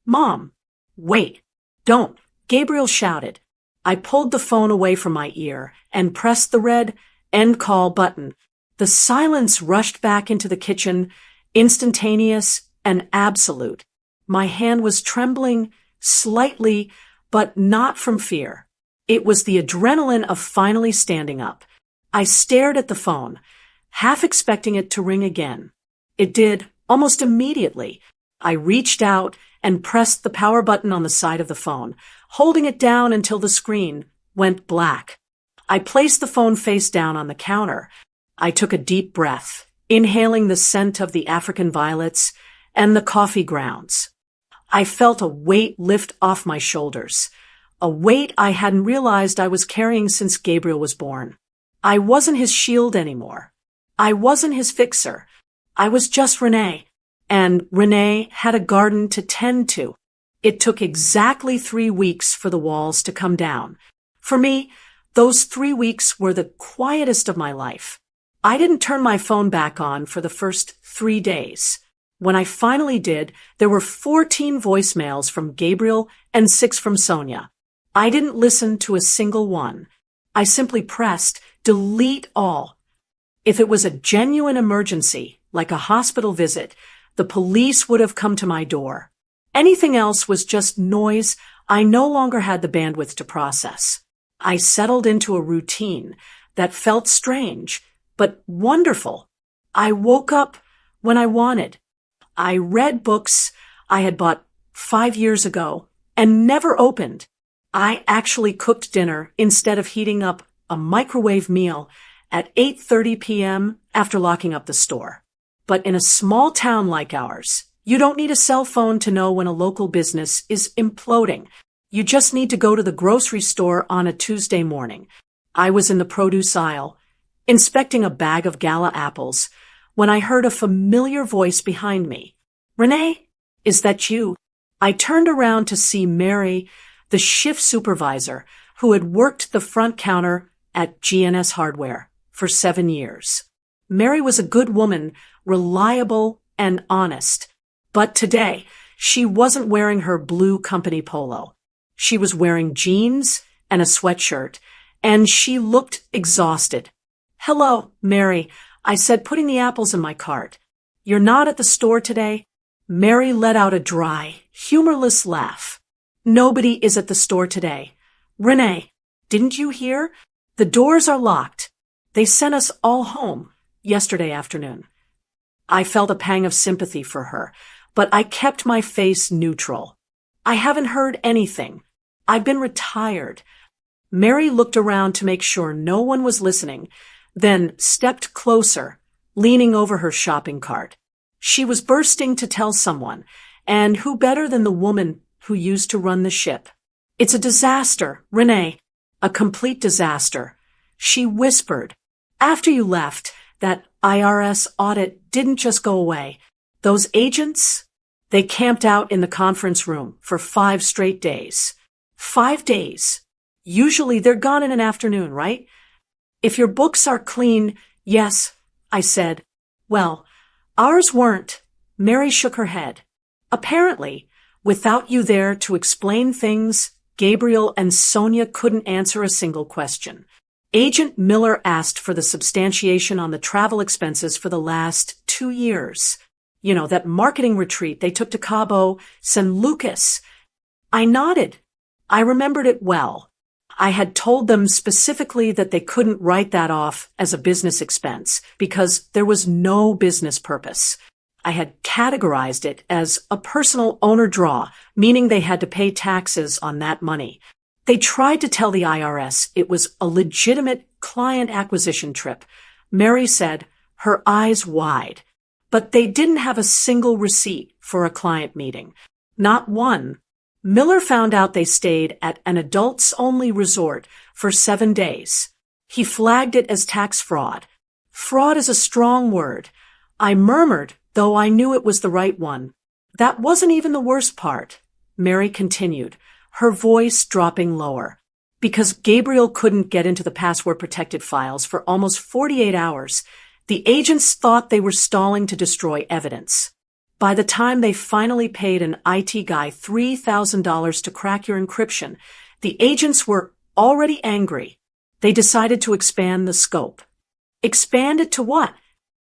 Speaker 1: Mom. Wait. Don't. Gabriel shouted. I pulled the phone away from my ear and pressed the red end call button. The silence rushed back into the kitchen, instantaneous and absolute. My hand was trembling slightly, but not from fear. It was the adrenaline of finally standing up. I stared at the phone, half expecting it to ring again. It did, almost immediately. I reached out and pressed the power button on the side of the phone, holding it down until the screen went black. I placed the phone face down on the counter. I took a deep breath, inhaling the scent of the African violets and the coffee grounds. I felt a weight lift off my shoulders, a weight I hadn't realized I was carrying since Gabriel was born. I wasn't his shield anymore. I wasn't his fixer. I was just Renee, and Renee had a garden to tend to. It took exactly 3 weeks for the walls to come down. For me, those 3 weeks were the quietest of my life. I didn't turn my phone back on for the first 3 days. When I finally did, there were 14 voicemails from Gabriel and 6 from Sonia. I didn't listen to a single one. I simply pressed delete all. If it was a genuine emergency, like a hospital visit, the police would have come to my door. Anything else was just noise I no longer had the bandwidth to process. I settled into a routine that felt strange, but wonderful. I woke up when I wanted. I read books I had bought 5 years ago and never opened. I actually cooked dinner instead of heating up a microwave meal at 8:30 p.m. after locking up the store. But in a small town like ours, you don't need a cell phone to know when a local business is imploding. You just need to go to the grocery store on a Tuesday morning. I was in the produce aisle, inspecting a bag of gala apples, when I heard a familiar voice behind me. Renee, is that you? I turned around to see Mary, the shift supervisor, who had worked the front counter at GNS Hardware for 7 years. Mary was a good woman, reliable and honest. But today, she wasn't wearing her blue company polo. She was wearing jeans and a sweatshirt, and she looked exhausted. Hello, Mary, I said, putting the apples in my cart. You're not at the store today? Mary let out a dry, humorless laugh. Nobody is at the store today. Renee, didn't you hear? The doors are locked. They sent us all home yesterday afternoon. I felt a pang of sympathy for her, but I kept my face neutral. I haven't heard anything. I've been retired. Mary looked around to make sure no one was listening, then stepped closer, leaning over her shopping cart. She was bursting to tell someone, and who better than the woman who used to run the ship? It's a disaster, Renee. A complete disaster. She whispered. After you left, that IRS audit didn't just go away. Those agents, they camped out in the conference room for 5 straight days. 5 days. Usually they're gone in an afternoon, right? If your books are clean, yes, I said. Well, ours weren't. Mary shook her head. Apparently, without you there to explain things, Gabriel and Sonia couldn't answer a single question. Agent Miller asked for the substantiation on the travel expenses for the last 2 years. You know, that marketing retreat they took to Cabo San Lucas. I nodded. I remembered it well. I had told them specifically that they couldn't write that off as a business expense because there was no business purpose. I had categorized it as a personal owner draw, meaning they had to pay taxes on that money. They tried to tell the IRS it was a legitimate client acquisition trip. Mary said, her eyes wide. But they didn't have a single receipt for a client meeting. Not one. Miller found out they stayed at an adults-only resort for 7 days. He flagged it as tax fraud. Fraud is a strong word. I murmured, though I knew it was the right one. That wasn't even the worst part. Mary continued, her voice dropping lower. Because Gabriel couldn't get into the password-protected files for almost 48 hours, the agents thought they were stalling to destroy evidence. By the time they finally paid an IT guy $3,000 to crack your encryption, the agents were already angry. They decided to expand the scope. Expand it to what?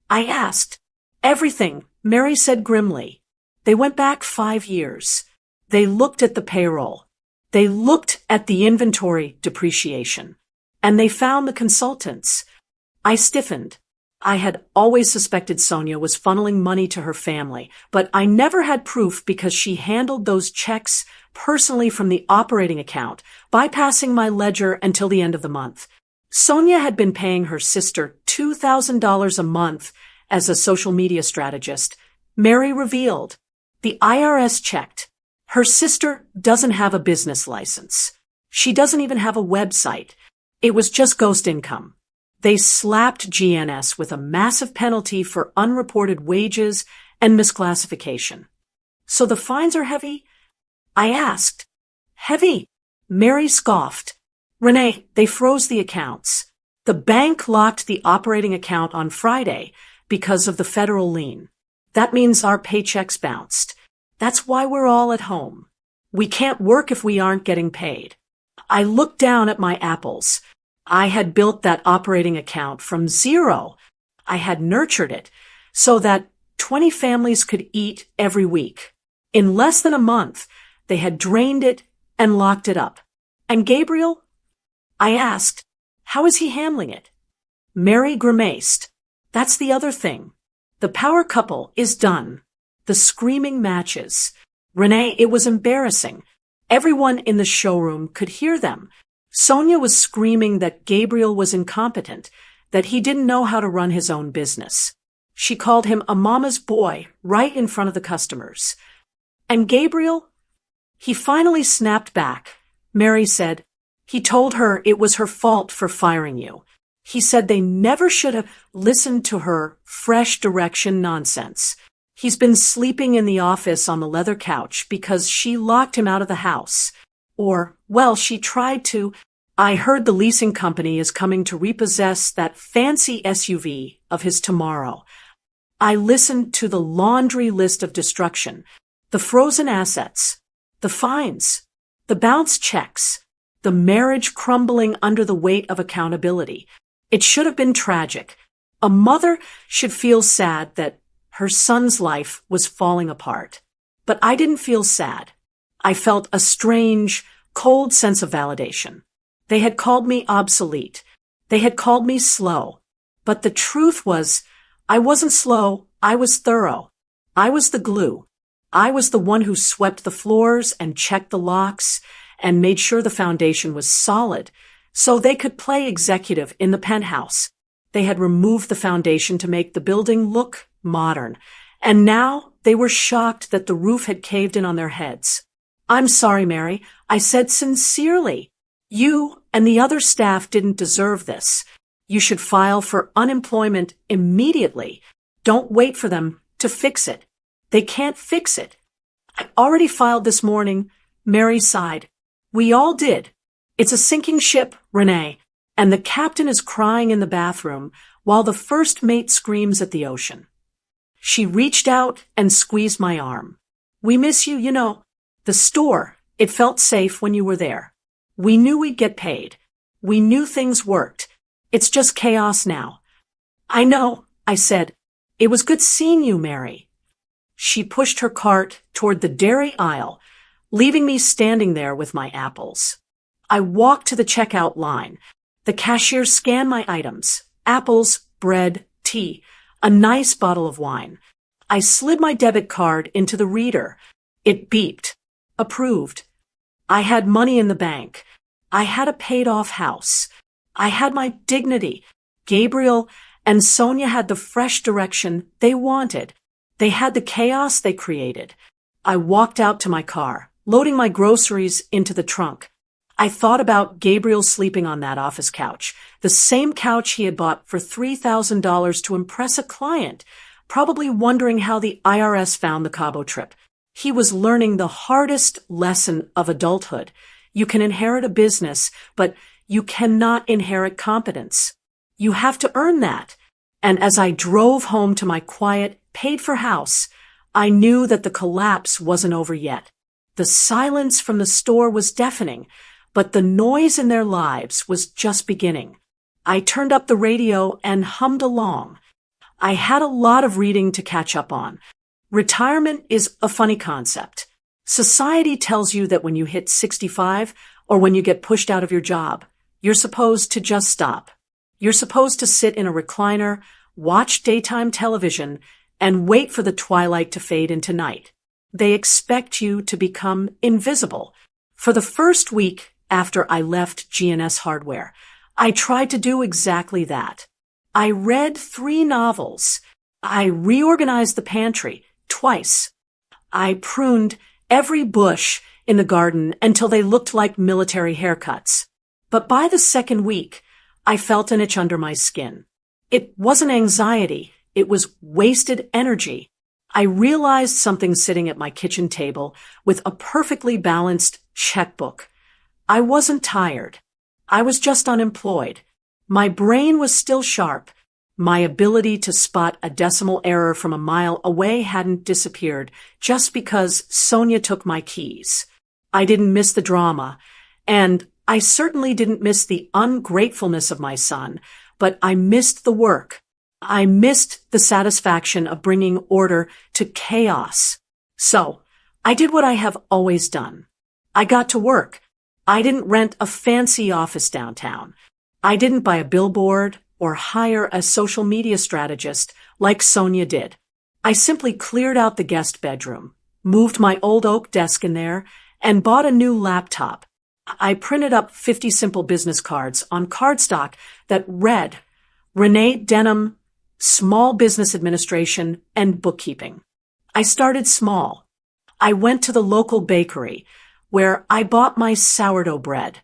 Speaker 1: I asked. Everything, Mary said grimly. They went back 5 years. They looked at the payroll. They looked at the inventory depreciation. And they found the consultants. I stiffened. I had always suspected Sonia was funneling money to her family, but I never had proof because she handled those checks personally from the operating account, bypassing my ledger until the end of the month. Sonia had been paying her sister $2,000 a month as a social media strategist. Mary revealed. The IRS checked. Her sister doesn't have a business license. She doesn't even have a website. It was just ghost income. They slapped GNS with a massive penalty for unreported wages and misclassification. So the fines are heavy? I asked. Heavy? Mary scoffed. Renee, they froze the accounts. The bank locked the operating account on Friday because of the federal lien. That means our paychecks bounced. That's why we're all at home. We can't work if we aren't getting paid. I looked down at my apples. I had built that operating account from zero. I had nurtured it so that 20 families could eat every week. In less than a month, they had drained it and locked it up. And Gabriel? I asked, how is he handling it? Mary grimaced. That's the other thing. The power couple is done. The screaming matches. Renee, it was embarrassing. Everyone in the showroom could hear them. Sonia was screaming that Gabriel was incompetent, that he didn't know how to run his own business. She called him a mama's boy right in front of the customers. And Gabriel? He finally snapped back. Mary said, he told her it was her fault for firing you. He said they never should have listened to her fresh direction nonsense. He's been sleeping in the office on the leather couch because she locked him out of the house. Or, well, she tried to. I heard the leasing company is coming to repossess that fancy SUV of his tomorrow. I listened to the laundry list of destruction, the frozen assets, the fines, the bounced checks, the marriage crumbling under the weight of accountability. It should have been tragic. A mother should feel sad that her son's life was falling apart. But I didn't feel sad. I felt a strange, cold sense of validation. They had called me obsolete. They had called me slow. But the truth was, I wasn't slow. I was thorough. I was the glue. I was the one who swept the floors and checked the locks and made sure the foundation was solid so they could play executive in the penthouse. They had removed the foundation to make the building look modern, and now they were shocked that the roof had caved in on their heads. "I'm sorry, Mary," I said sincerely. "You and the other staff didn't deserve this. You should file for unemployment immediately. Don't wait for them to fix it. They can't fix it." "I already filed this morning," Mary sighed. "We all did. It's a sinking ship, Renee, and the captain is crying in the bathroom while the first mate screams at the ocean." She reached out and squeezed my arm. "We miss you, you know. The store, it felt safe when you were there. We knew we'd get paid. We knew things worked. It's just chaos now." "I know," I said. "It was good seeing you, Mary." She pushed her cart toward the dairy aisle, leaving me standing there with my apples. I walked to the checkout line. The cashier scanned my items: apples, bread, tea, a nice bottle of wine. I slid my debit card into the reader. It beeped. Approved. I had money in the bank. I had a paid-off house. I had my dignity. Gabriel and Sonia had the fresh direction they wanted. They had the chaos they created. I walked out to my car, loading my groceries into the trunk. I thought about Gabriel sleeping on that office couch, the same couch he had bought for $3,000 to impress a client, probably wondering how the IRS found the Cabo trip. He was learning the hardest lesson of adulthood. You can inherit a business, but you cannot inherit competence. You have to earn that. And as I drove home to my quiet, paid-for house, I knew that the collapse wasn't over yet. The silence from the store was deafening, but the noise in their lives was just beginning. I turned up the radio and hummed along. I had a lot of reading to catch up on. Retirement is a funny concept. Society tells you that when you hit 65 or when you get pushed out of your job, you're supposed to just stop. You're supposed to sit in a recliner, watch daytime television, and wait for the twilight to fade into night. They expect you to become invisible. For the first week after I left G&S Hardware, I tried to do exactly that. I read 3 novels. I reorganized the pantry twice. I pruned every bush in the garden until they looked like military haircuts. But by the second week, I felt an itch under my skin. It wasn't anxiety. It was wasted energy. I realized something sitting at my kitchen table with a perfectly balanced checkbook. I wasn't tired. I was just unemployed. My brain was still sharp. My ability to spot a decimal error from a mile away hadn't disappeared just because Sonia took my keys. I didn't miss the drama, and I certainly didn't miss the ungratefulness of my son, but I missed the work. I missed the satisfaction of bringing order to chaos. So, I did what I have always done. I got to work. I didn't rent a fancy office downtown. I didn't buy a billboard or hire a social media strategist like Sonia did. I simply cleared out the guest bedroom, moved my old oak desk in there, and bought a new laptop. I printed up 50 simple business cards on cardstock that read, Renee Denham, Small Business Administration and Bookkeeping. I started small. I went to the local bakery where I bought my sourdough bread.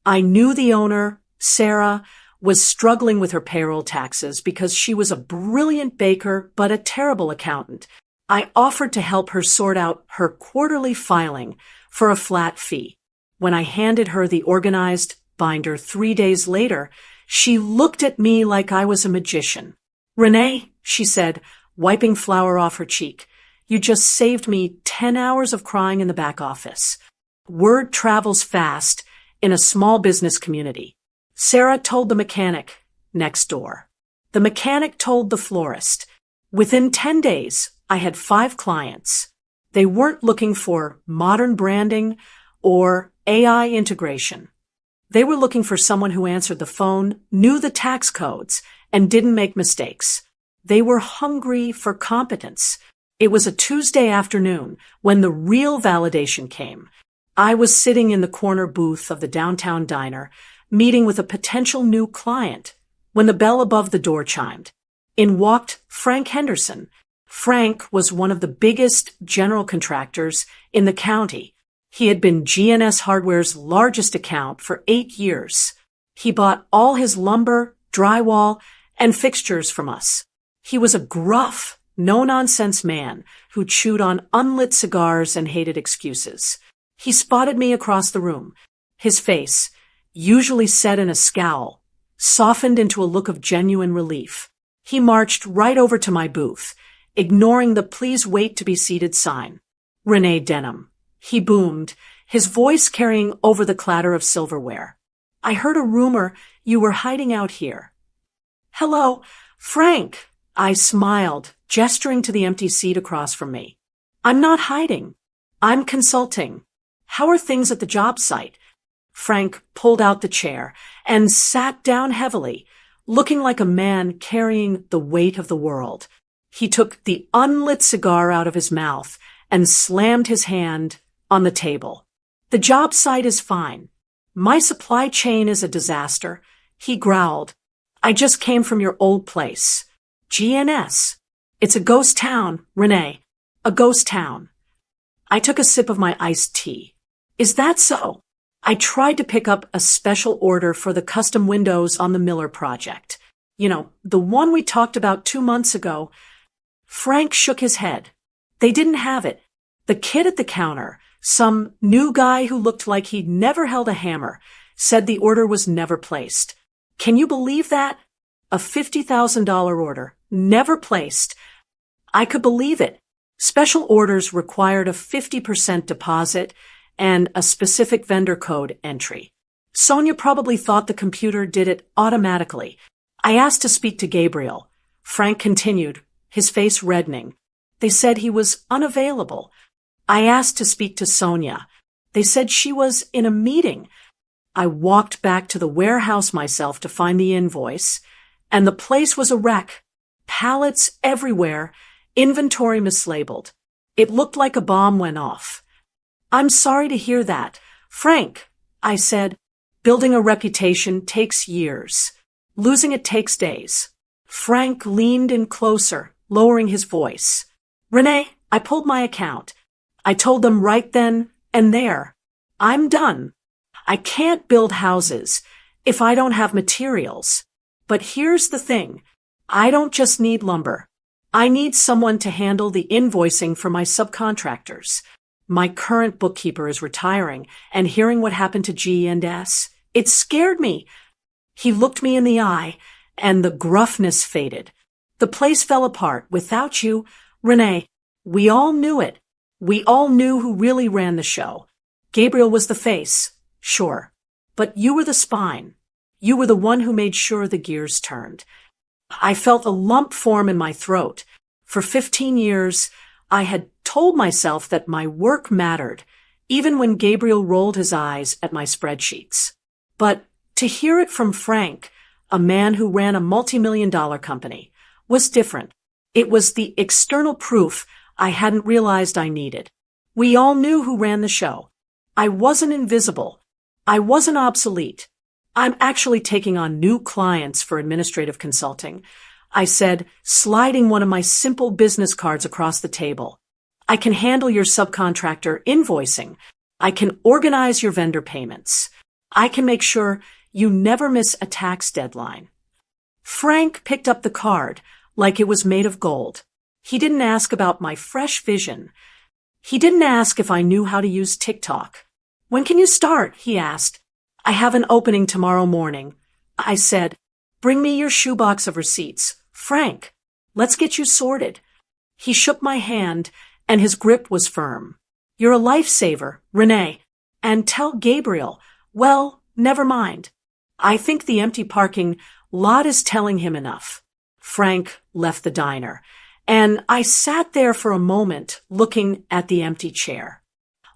Speaker 1: I knew the owner, Sarah, was struggling with her payroll taxes because she was a brilliant baker but a terrible accountant. I offered to help her sort out her quarterly filing for a flat fee. When I handed her the organized binder 3 days later, she looked at me like I was a magician. Renee, she said, wiping flour off her cheek, you just saved me 10 hours of crying in the back office. Word travels fast in a small business community. Sarah told the mechanic next door. The mechanic told the florist. Within 10 days, I had 5 clients. They weren't looking for modern branding or AI integration. They were looking for someone who answered the phone, knew the tax codes, and didn't make mistakes. They were hungry for competence. It was a Tuesday afternoon when the real validation came. I was sitting in the corner booth of the downtown diner, meeting with a potential new client, when the bell above the door chimed. In walked Frank Henderson. Frank was one of the biggest general contractors in the county. He had been GNS Hardware's largest account for 8 years. He bought all his lumber, drywall, and fixtures from us. He was a gruff, no-nonsense man who chewed on unlit cigars and hated excuses. He spotted me across the room. His face, usually set in a scowl, softened into a look of genuine relief. He marched right over to my booth, ignoring the "Please wait to be seated" sign. "Renee Denham," he boomed, his voice carrying over the clatter of silverware. "I heard a rumor you were hiding out here." "Hello, Frank," I smiled, gesturing to the empty seat across from me. "I'm not hiding. I'm consulting. How are things at the job site?" Frank pulled out the chair and sat down heavily, looking like a man carrying the weight of the world. He took the unlit cigar out of his mouth and slammed his hand on the table. "The job site is fine. My supply chain is a disaster," he growled. "I just came from your old place. GNS. It's a ghost town, Renee. A ghost town." I took a sip of my iced tea. "Is that so?" I tried to pick up a special order for the custom windows on the Miller project. The one we talked about 2 months ago. Frank shook his head. They didn't have it. The kid at the counter, some new guy who looked like he'd never held a hammer, said the order was never placed. Can you believe that? A $50,000 order, never placed. I could believe it. Special orders required a 50% deposit and a specific vendor code entry. Sonia probably thought the computer did it automatically. I asked to speak to Gabriel. Frank continued, his face reddening. They said he was unavailable. I asked to speak to Sonia. They said she was in a meeting. I walked back to the warehouse myself to find the invoice, and the place was a wreck. Pallets everywhere, inventory mislabeled. It looked like a bomb went off. "I'm sorry to hear that, Frank," I said. "Building a reputation takes years. Losing it takes days." Frank leaned in closer, lowering his voice. "Renee, I pulled my account. I told them right then and there. I'm done. I can't build houses if I don't have materials. But here's the thing. I don't just need lumber. I need someone to handle the invoicing for my subcontractors. My current bookkeeper is retiring, and hearing what happened to G&S, it scared me." He looked me in the eye, and the gruffness faded. "The place fell apart without you, Renee. We all knew it. We all knew who really ran the show. Gabriel was the face, sure. But you were the spine. You were the one who made sure the gears turned." I felt a lump form in my throat. For 15 years, I had told myself that my work mattered, even when Gabriel rolled his eyes at my spreadsheets. But to hear it from Frank, a man who ran a multi-million-dollar company, was different. It was the external proof I hadn't realized I needed. We all knew who ran the show. I wasn't invisible. I wasn't obsolete. "I'm actually taking on new clients for administrative consulting," I said, sliding one of my simple business cards across the table. "I can handle your subcontractor invoicing. I can organize your vendor payments. I can make sure you never miss a tax deadline." Frank picked up the card like it was made of gold. He didn't ask about my fresh vision. He didn't ask if I knew how to use TikTok. "When can you start?" he asked. "I have an opening tomorrow morning," I said. "Bring me your shoebox of receipts. Frank, let's get you sorted." He shook my hand, and his grip was firm. "You're a lifesaver, Renee. And tell Gabriel, well, never mind. I think the empty parking lot is telling him enough." Frank left the diner, and I sat there for a moment looking at the empty chair.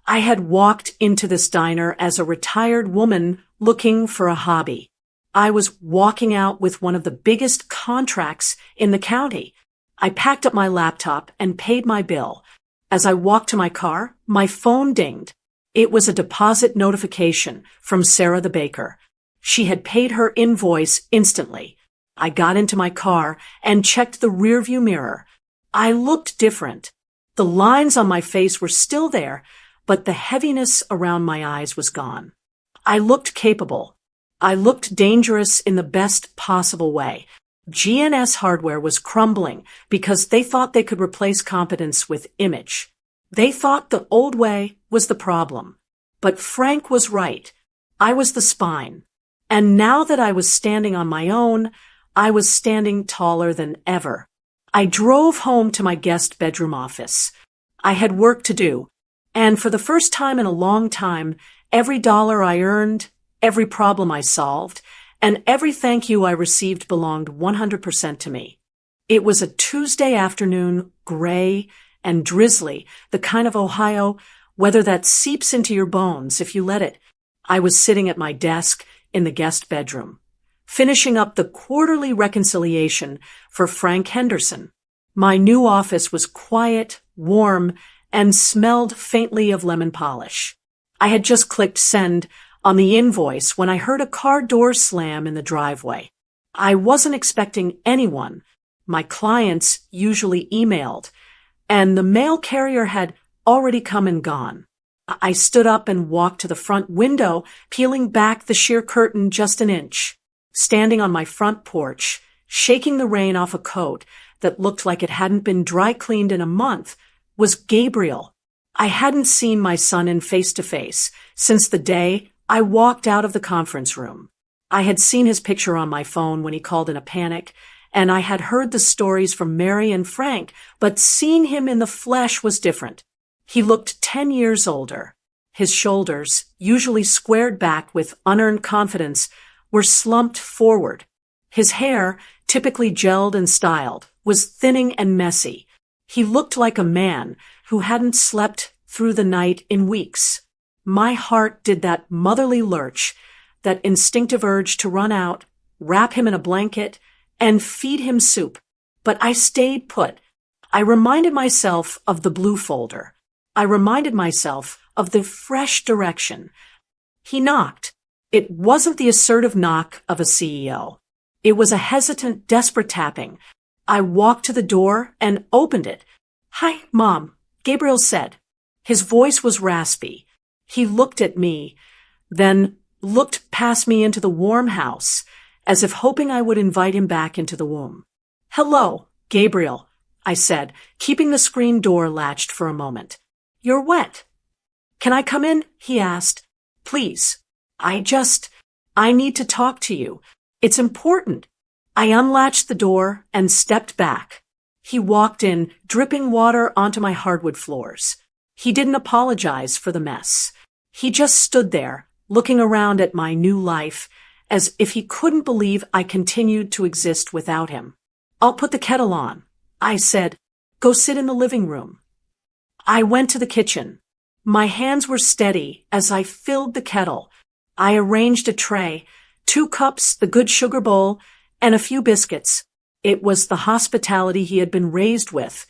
Speaker 1: I had walked into this diner as a retired woman looking for a hobby. I was walking out with one of the biggest contracts in the county. I packed up my laptop and paid my bill. As I walked to my car, my phone dinged. It was a deposit notification from Sarah the baker. She had paid her invoice instantly. I got into my car and checked the rearview mirror. I looked different. The lines on my face were still there, but the heaviness around my eyes was gone. I looked capable. I looked dangerous in the best possible way. GNS Hardware was crumbling because they thought they could replace competence with image. They thought the old way was the problem. But Frank was right. I was the spine. And now that I was standing on my own, I was standing taller than ever. I drove home to my guest bedroom office. I had work to do, and for the first time in a long time, every dollar I earned, every problem I solved, and every thank you I received belonged 100% to me. It was a Tuesday afternoon, gray and drizzly, the kind of Ohio weather that seeps into your bones if you let it. I was sitting at my desk in the guest bedroom, finishing up the quarterly reconciliation for Frank Henderson. My new office was quiet, warm, and smelled faintly of lemon polish. I had just clicked send on the invoice when I heard a car door slam in the driveway. I wasn't expecting anyone. My clients usually emailed, and the mail carrier had already come and gone. I stood up and walked to the front window, peeling back the sheer curtain just an inch. Standing on my front porch, shaking the rain off a coat that looked like it hadn't been dry cleaned in a month, was Gabriel. I hadn't seen my son in face-to-face since the day I walked out of the conference room. I had seen his picture on my phone when he called in a panic, and I had heard the stories from Mary and Frank, but seeing him in the flesh was different. He looked 10 years older. His shoulders, usually squared back with unearned confidence, were slumped forward. His hair, typically gelled and styled, was thinning and messy. He looked like a man who hadn't slept through the night in weeks. My heart did that motherly lurch, that instinctive urge to run out, wrap him in a blanket, and feed him soup. But I stayed put. I reminded myself of the blue folder. I reminded myself of the fresh direction. He knocked. It wasn't the assertive knock of a CEO. It was a hesitant, desperate tapping. I walked to the door and opened it. "Hi, Mom," Gabriel said. His voice was raspy. He looked at me, then looked past me into the warm house, as if hoping I would invite him back into the womb. "Hello, Gabriel," I said, keeping the screen door latched for a moment. "You're wet." "Can I come in?" he asked. "Please. I need to talk to you. It's important." I unlatched the door and stepped back. He walked in, dripping water onto my hardwood floors. He didn't apologize for the mess. He just stood there, looking around at my new life, as if he couldn't believe I continued to exist without him. "I'll put the kettle on," I said. "Go sit in the living room." I went to the kitchen. My hands were steady as I filled the kettle. I arranged a tray, 2 cups, the good sugar bowl, and a few biscuits. It was the hospitality he had been raised with,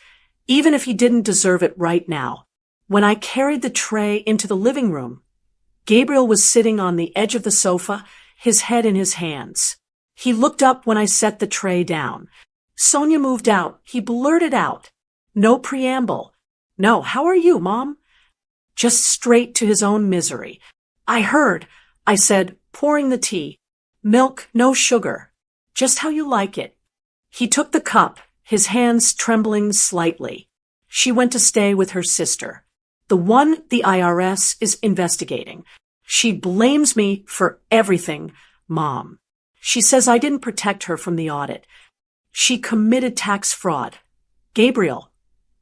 Speaker 1: even if he didn't deserve it right now. When I carried the tray into the living room, Gabriel was sitting on the edge of the sofa, his head in his hands. He looked up when I set the tray down. "Sonia moved out," he blurted out. No preamble. No, "How are you, Mom?" Just straight to his own misery. "I heard," I said, pouring the tea. "Milk, no sugar. Just how you like it." He took the cup, his hands trembling slightly. "She went to stay with her sister. The one the IRS is investigating. She blames me for everything, Mom. She says I didn't protect her from the audit. She committed tax fraud." "Gabriel,"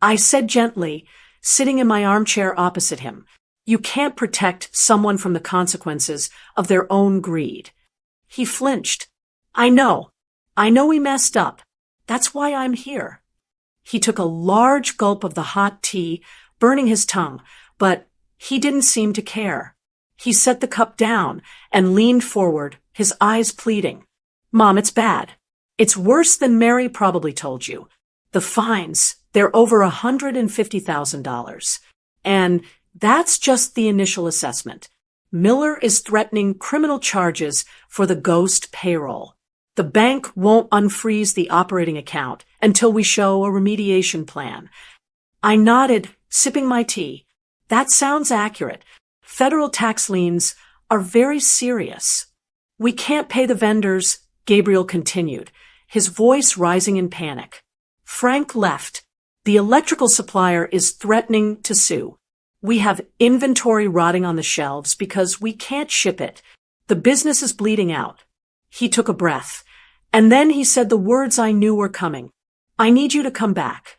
Speaker 1: I said gently, sitting in my armchair opposite him, "you can't protect someone from the consequences of their own greed." He flinched. I know we messed up. That's why I'm here." He took a large gulp of the hot tea, burning his tongue, but he didn't seem to care. He set the cup down and leaned forward, his eyes pleading. "Mom, it's bad. It's worse than Mary probably told you. The fines, they're over $150,000. And That's just the initial assessment. Miller is threatening criminal charges for the ghost payroll. The bank won't unfreeze the operating account until we show a remediation plan. I nodded, sipping my tea. That sounds accurate. Federal tax liens are very serious. We can't pay the vendors, Gabriel continued, his voice rising in panic. Frank left. The electrical supplier is threatening to sue. We have inventory rotting on the shelves because we can't ship it. The business is bleeding out. He took a breath, and then he said the words I knew were coming. I need you to come back.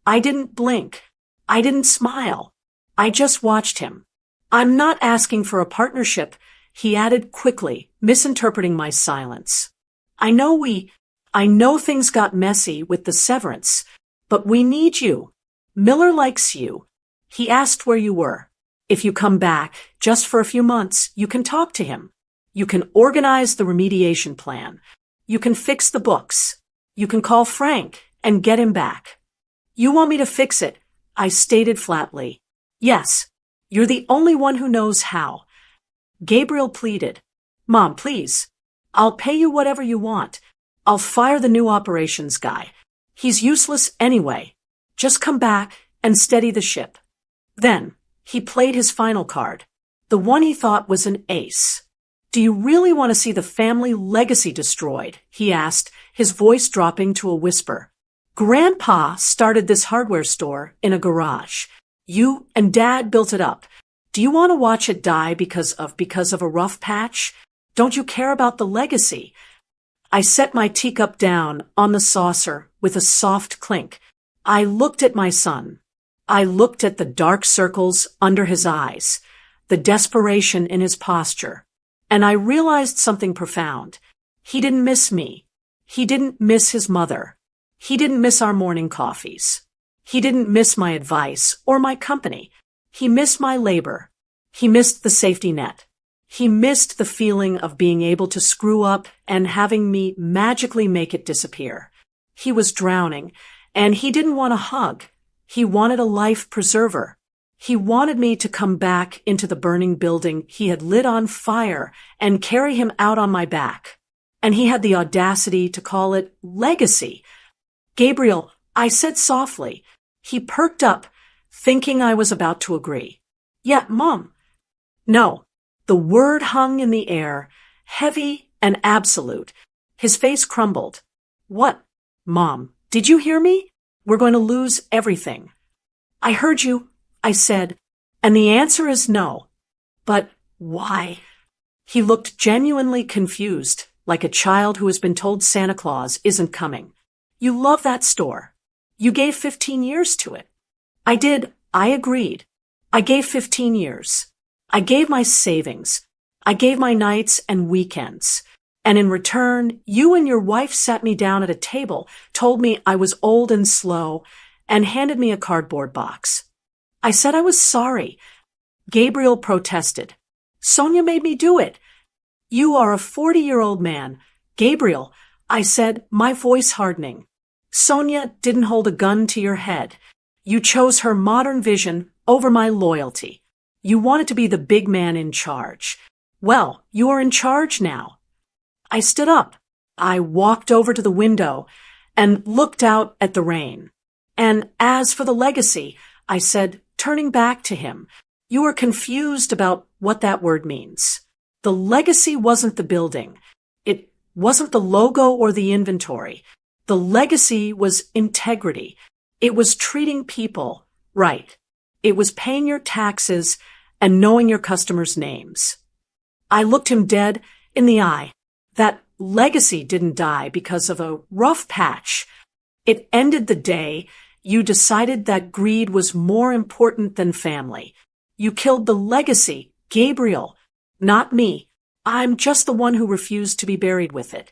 Speaker 1: I didn't blink. I didn't smile. I just watched him. I'm not asking for a partnership, he added quickly, misinterpreting my silence. I know things got messy with the severance, but we need you. Miller likes you. He asked where you were. If you come back, just for a few months, you can talk to him. You can organize the remediation plan. You can fix the books. You can call Frank and get him back. You want me to fix it? I stated flatly. Yes. You're the only one who knows how. Gabriel pleaded. Mom, please. I'll pay you whatever you want. I'll fire the new operations guy. He's useless anyway. Just come back and steady the ship. Then, he played his final card. The one he thought was an ace. Do you really want to see the family legacy destroyed? He asked, his voice dropping to a whisper. Grandpa started this hardware store in a garage. You and Dad built it up. Do you want to watch it die because of a rough patch? Don't you care about the legacy? I set my teacup down on the saucer with a soft clink. I looked at my son. I looked at the dark circles under his eyes, the desperation in his posture, and I realized something profound. He didn't miss me. He didn't miss his mother. He didn't miss our morning coffees. He didn't miss my advice or my company. He missed my labor. He missed the safety net. He missed the feeling of being able to screw up and having me magically make it disappear. He was drowning, and he didn't want a hug. He wanted a life preserver. He wanted me to come back into the burning building he had lit on fire and carry him out on my back. And he had the audacity to call it legacy. Gabriel, I said softly. He perked up, thinking I was about to agree. Yeah, Mom. No. The word hung in the air, heavy and absolute. His face crumbled. What? Mom, did you hear me? We're going to lose everything. I heard you, I said, and the answer is no. But why? He looked genuinely confused, like a child who has been told Santa Claus isn't coming. You love that store. You gave 15 years to it. I did. I agreed. I gave 15 years. I gave my savings. I gave my nights and weekends. And in return, you and your wife sat me down at a table, told me I was old and slow, and handed me a cardboard box. I said I was sorry. Gabriel protested. Sonia made me do it. You are a 40-year-old man. Gabriel, I said, my voice hardening. Sonia didn't hold a gun to your head. You chose her modern vision over my loyalty. You wanted to be the big man in charge. Well, you are in charge now. I stood up. I walked over to the window and looked out at the rain. And as for the legacy, I said, turning back to him, you are confused about what that word means. The legacy wasn't the building. It wasn't the logo or the inventory. The legacy was integrity. It was treating people right. It was paying your taxes and knowing your customers' names. I looked him dead in the eye. That legacy didn't die because of a rough patch. It ended the day you decided that greed was more important than family. You killed the legacy, Gabriel, not me. I'm just the one who refused to be buried with it.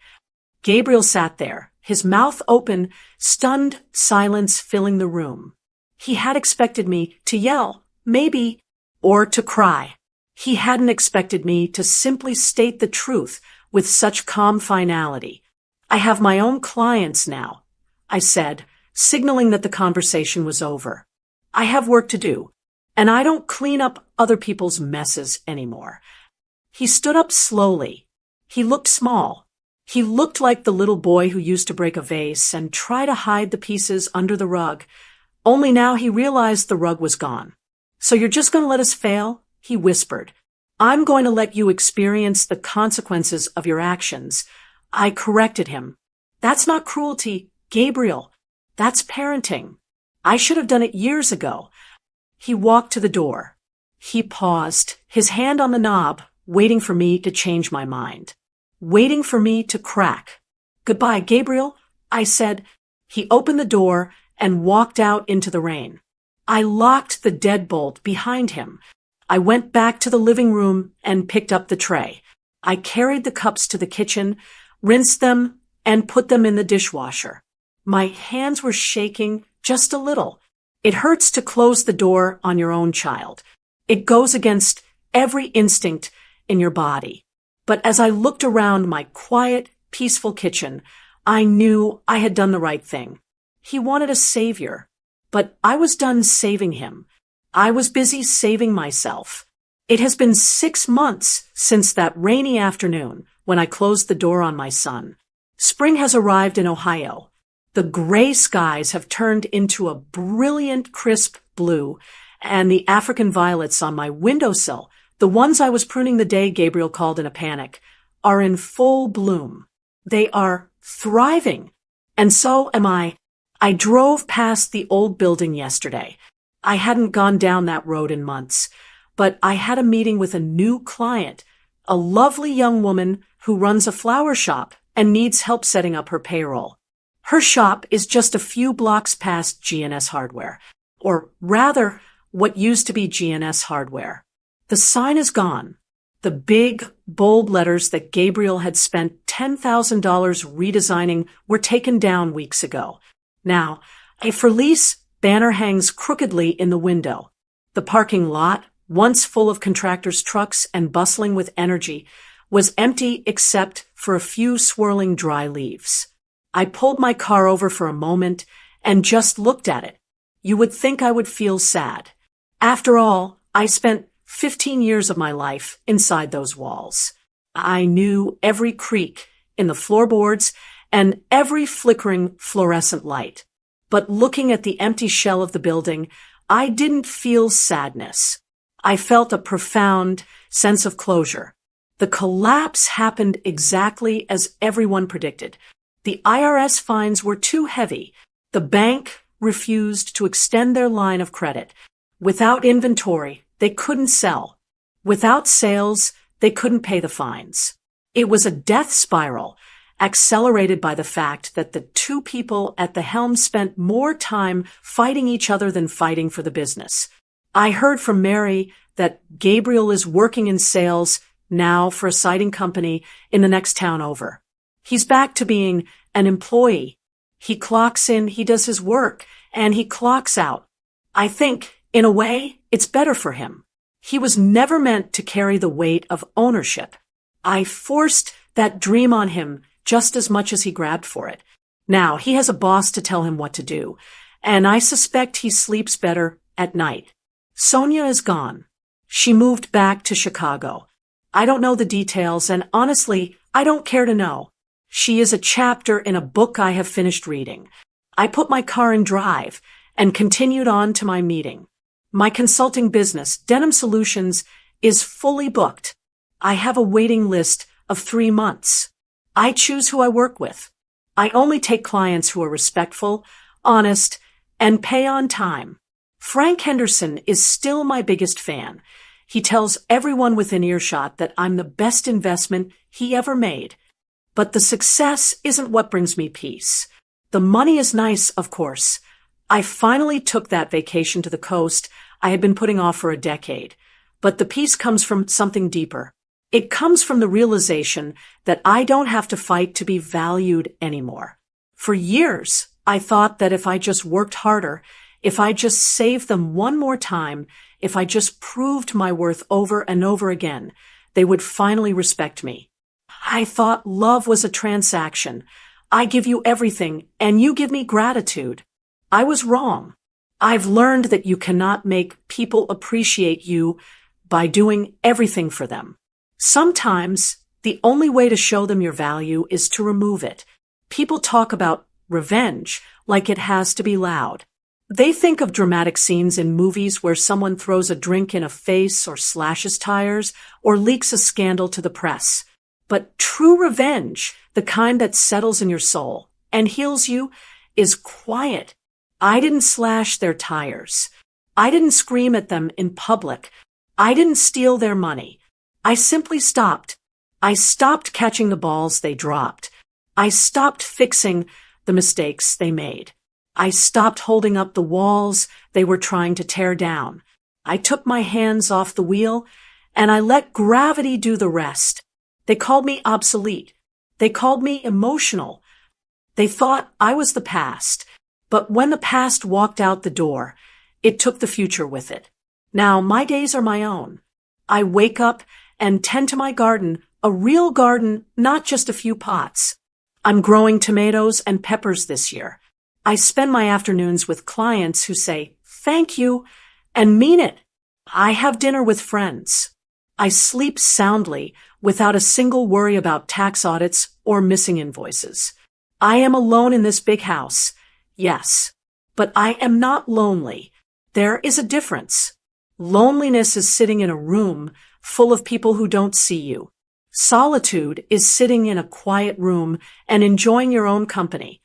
Speaker 1: Gabriel sat there, his mouth open, stunned silence filling the room. He had expected me to yell, maybe, or to cry. He hadn't expected me to simply state the truth with such calm finality. I have my own clients now, I said, signaling that the conversation was over. I have work to do. and I don't clean up other people's messes anymore. He stood up slowly. He looked small. He looked like the little boy who used to break a vase and try to hide the pieces under the rug. Only now he realized the rug was gone. "So you're just going to let us fail?" he whispered. "I'm going to let you experience the consequences of your actions." I corrected him. "That's not cruelty, Gabriel. That's parenting. I should have done it years ago." He walked to the door. He paused, his hand on the knob, waiting for me to change my mind. Waiting for me to crack. "Goodbye, Gabriel," I said. He opened the door and walked out into the rain. I locked the deadbolt behind him. I went back to the living room and picked up the tray. I carried the cups to the kitchen, rinsed them, and put them in the dishwasher. My hands were shaking just a little. It hurts to close the door on your own child. It goes against every instinct in your body. But as I looked around my quiet, peaceful kitchen, I knew I had done the right thing. He wanted a savior, but I was done saving him. I was busy saving myself. It has been 6 months since that rainy afternoon when I closed the door on my son. Spring has arrived in Ohio. The gray skies have turned into a brilliant, crisp blue, and the African violets on my windowsill, the ones I was pruning the day Gabriel called in a panic, are in full bloom. They are thriving. And so am I. I drove past the old building yesterday. I hadn't gone down that road in months, but I had a meeting with a new client, a lovely young woman who runs a flower shop and needs help setting up her payroll. Her shop is just a few blocks past GNS Hardware, or rather, what used to be GNS Hardware. The sign is gone. The big, bold letters that Gabriel had spent $10,000 redesigning were taken down weeks ago. Now, a for lease banner hangs crookedly in the window. The parking lot, once full of contractors' trucks and bustling with energy, was empty except for a few swirling dry leaves. I pulled my car over for a moment and just looked at it. You would think I would feel sad. After all, I spent 15 years of my life inside those walls. I knew every creak in the floorboards and every flickering fluorescent light. But looking at the empty shell of the building, I didn't feel sadness. I felt a profound sense of closure. The collapse happened exactly as everyone predicted. The IRS fines were too heavy. The bank refused to extend their line of credit. Without inventory, they couldn't sell. Without sales, they couldn't pay the fines. It was a death spiral, accelerated by the fact that the two people at the helm spent more time fighting each other than fighting for the business. I heard from Mary that Gabriel is working in sales now for a siding company in the next town over. He's back to being an employee. He clocks in, he does his work, and he clocks out. I think, in a way, it's better for him. He was never meant to carry the weight of ownership. I forced that dream on him just as much as he grabbed for it. Now, he has a boss to tell him what to do, and I suspect he sleeps better at night. Sonia is gone. She moved back to Chicago. I don't know the details, and honestly, I don't care to know. She is a chapter in a book I have finished reading. I put my car in drive and continued on to my meeting. My consulting business, Denim Solutions, is fully booked. I have a waiting list of 3 months. I choose who I work with. I only take clients who are respectful, honest, and pay on time. Frank Henderson is still my biggest fan. He tells everyone within earshot that I'm the best investment he ever made. But the success isn't what brings me peace. The money is nice, of course. I finally took that vacation to the coast I had been putting off for a decade. But the peace comes from something deeper. It comes from the realization that I don't have to fight to be valued anymore. For years, I thought that if I just worked harder, if I just saved them one more time, if I just proved my worth over and over again, they would finally respect me. I thought love was a transaction. I give you everything, and you give me gratitude. I was wrong. I've learned that you cannot make people appreciate you by doing everything for them. Sometimes the only way to show them your value is to remove it. People talk about revenge like it has to be loud. They think of dramatic scenes in movies where someone throws a drink in a face or slashes tires or leaks a scandal to the press. But true revenge, the kind that settles in your soul and heals you, is quiet. I didn't slash their tires. I didn't scream at them in public. I didn't steal their money. I simply stopped. I stopped catching the balls they dropped. I stopped fixing the mistakes they made. I stopped holding up the walls they were trying to tear down. I took my hands off the wheel and I let gravity do the rest. They called me obsolete. They called me emotional. They thought I was the past. But when the past walked out the door, it took the future with it. Now my days are my own. I wake up and tend to my garden, a real garden, not just a few pots. I'm growing tomatoes and peppers this year. I spend my afternoons with clients who say, "Thank you," and mean it. I have dinner with friends. I sleep soundly without a single worry about tax audits or missing invoices. I am alone in this big house. Yes, but I am not lonely. There is a difference. Loneliness is sitting in a room full of people who don't see you. Solitude is sitting in a quiet room and enjoying your own company.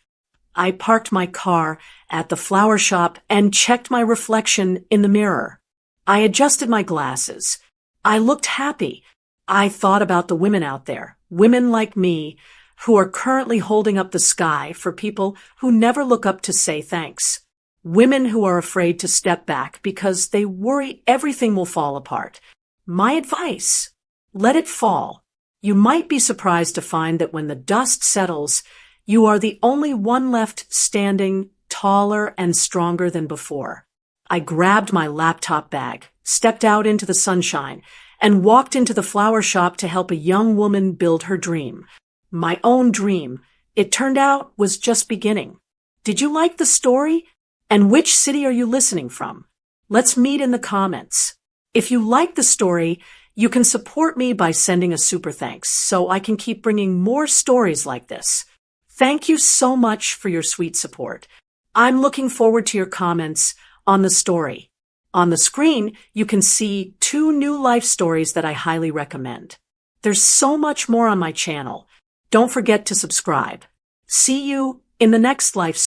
Speaker 1: I parked my car at the flower shop and checked my reflection in the mirror. I adjusted my glasses. I looked happy. I thought about the women out there, women like me, who are currently holding up the sky for people who never look up to say thanks. Women who are afraid to step back because they worry everything will fall apart. My advice: let it fall. You might be surprised to find that when the dust settles, you are the only one left standing, taller and stronger than before. I grabbed my laptop bag, stepped out into the sunshine, and walked into the flower shop to help a young woman build her dream. My own dream, it turned out, was just beginning. Did you like the story? And which city are you listening from? Let's meet in the comments. If you like the story, you can support me by sending a super thanks so I can keep bringing more stories like this. Thank you so much for your sweet support. I'm looking forward to your comments on the story. On the screen, you can see 2 new life stories that I highly recommend. There's so much more on my channel. Don't forget to subscribe. See you in the next life story.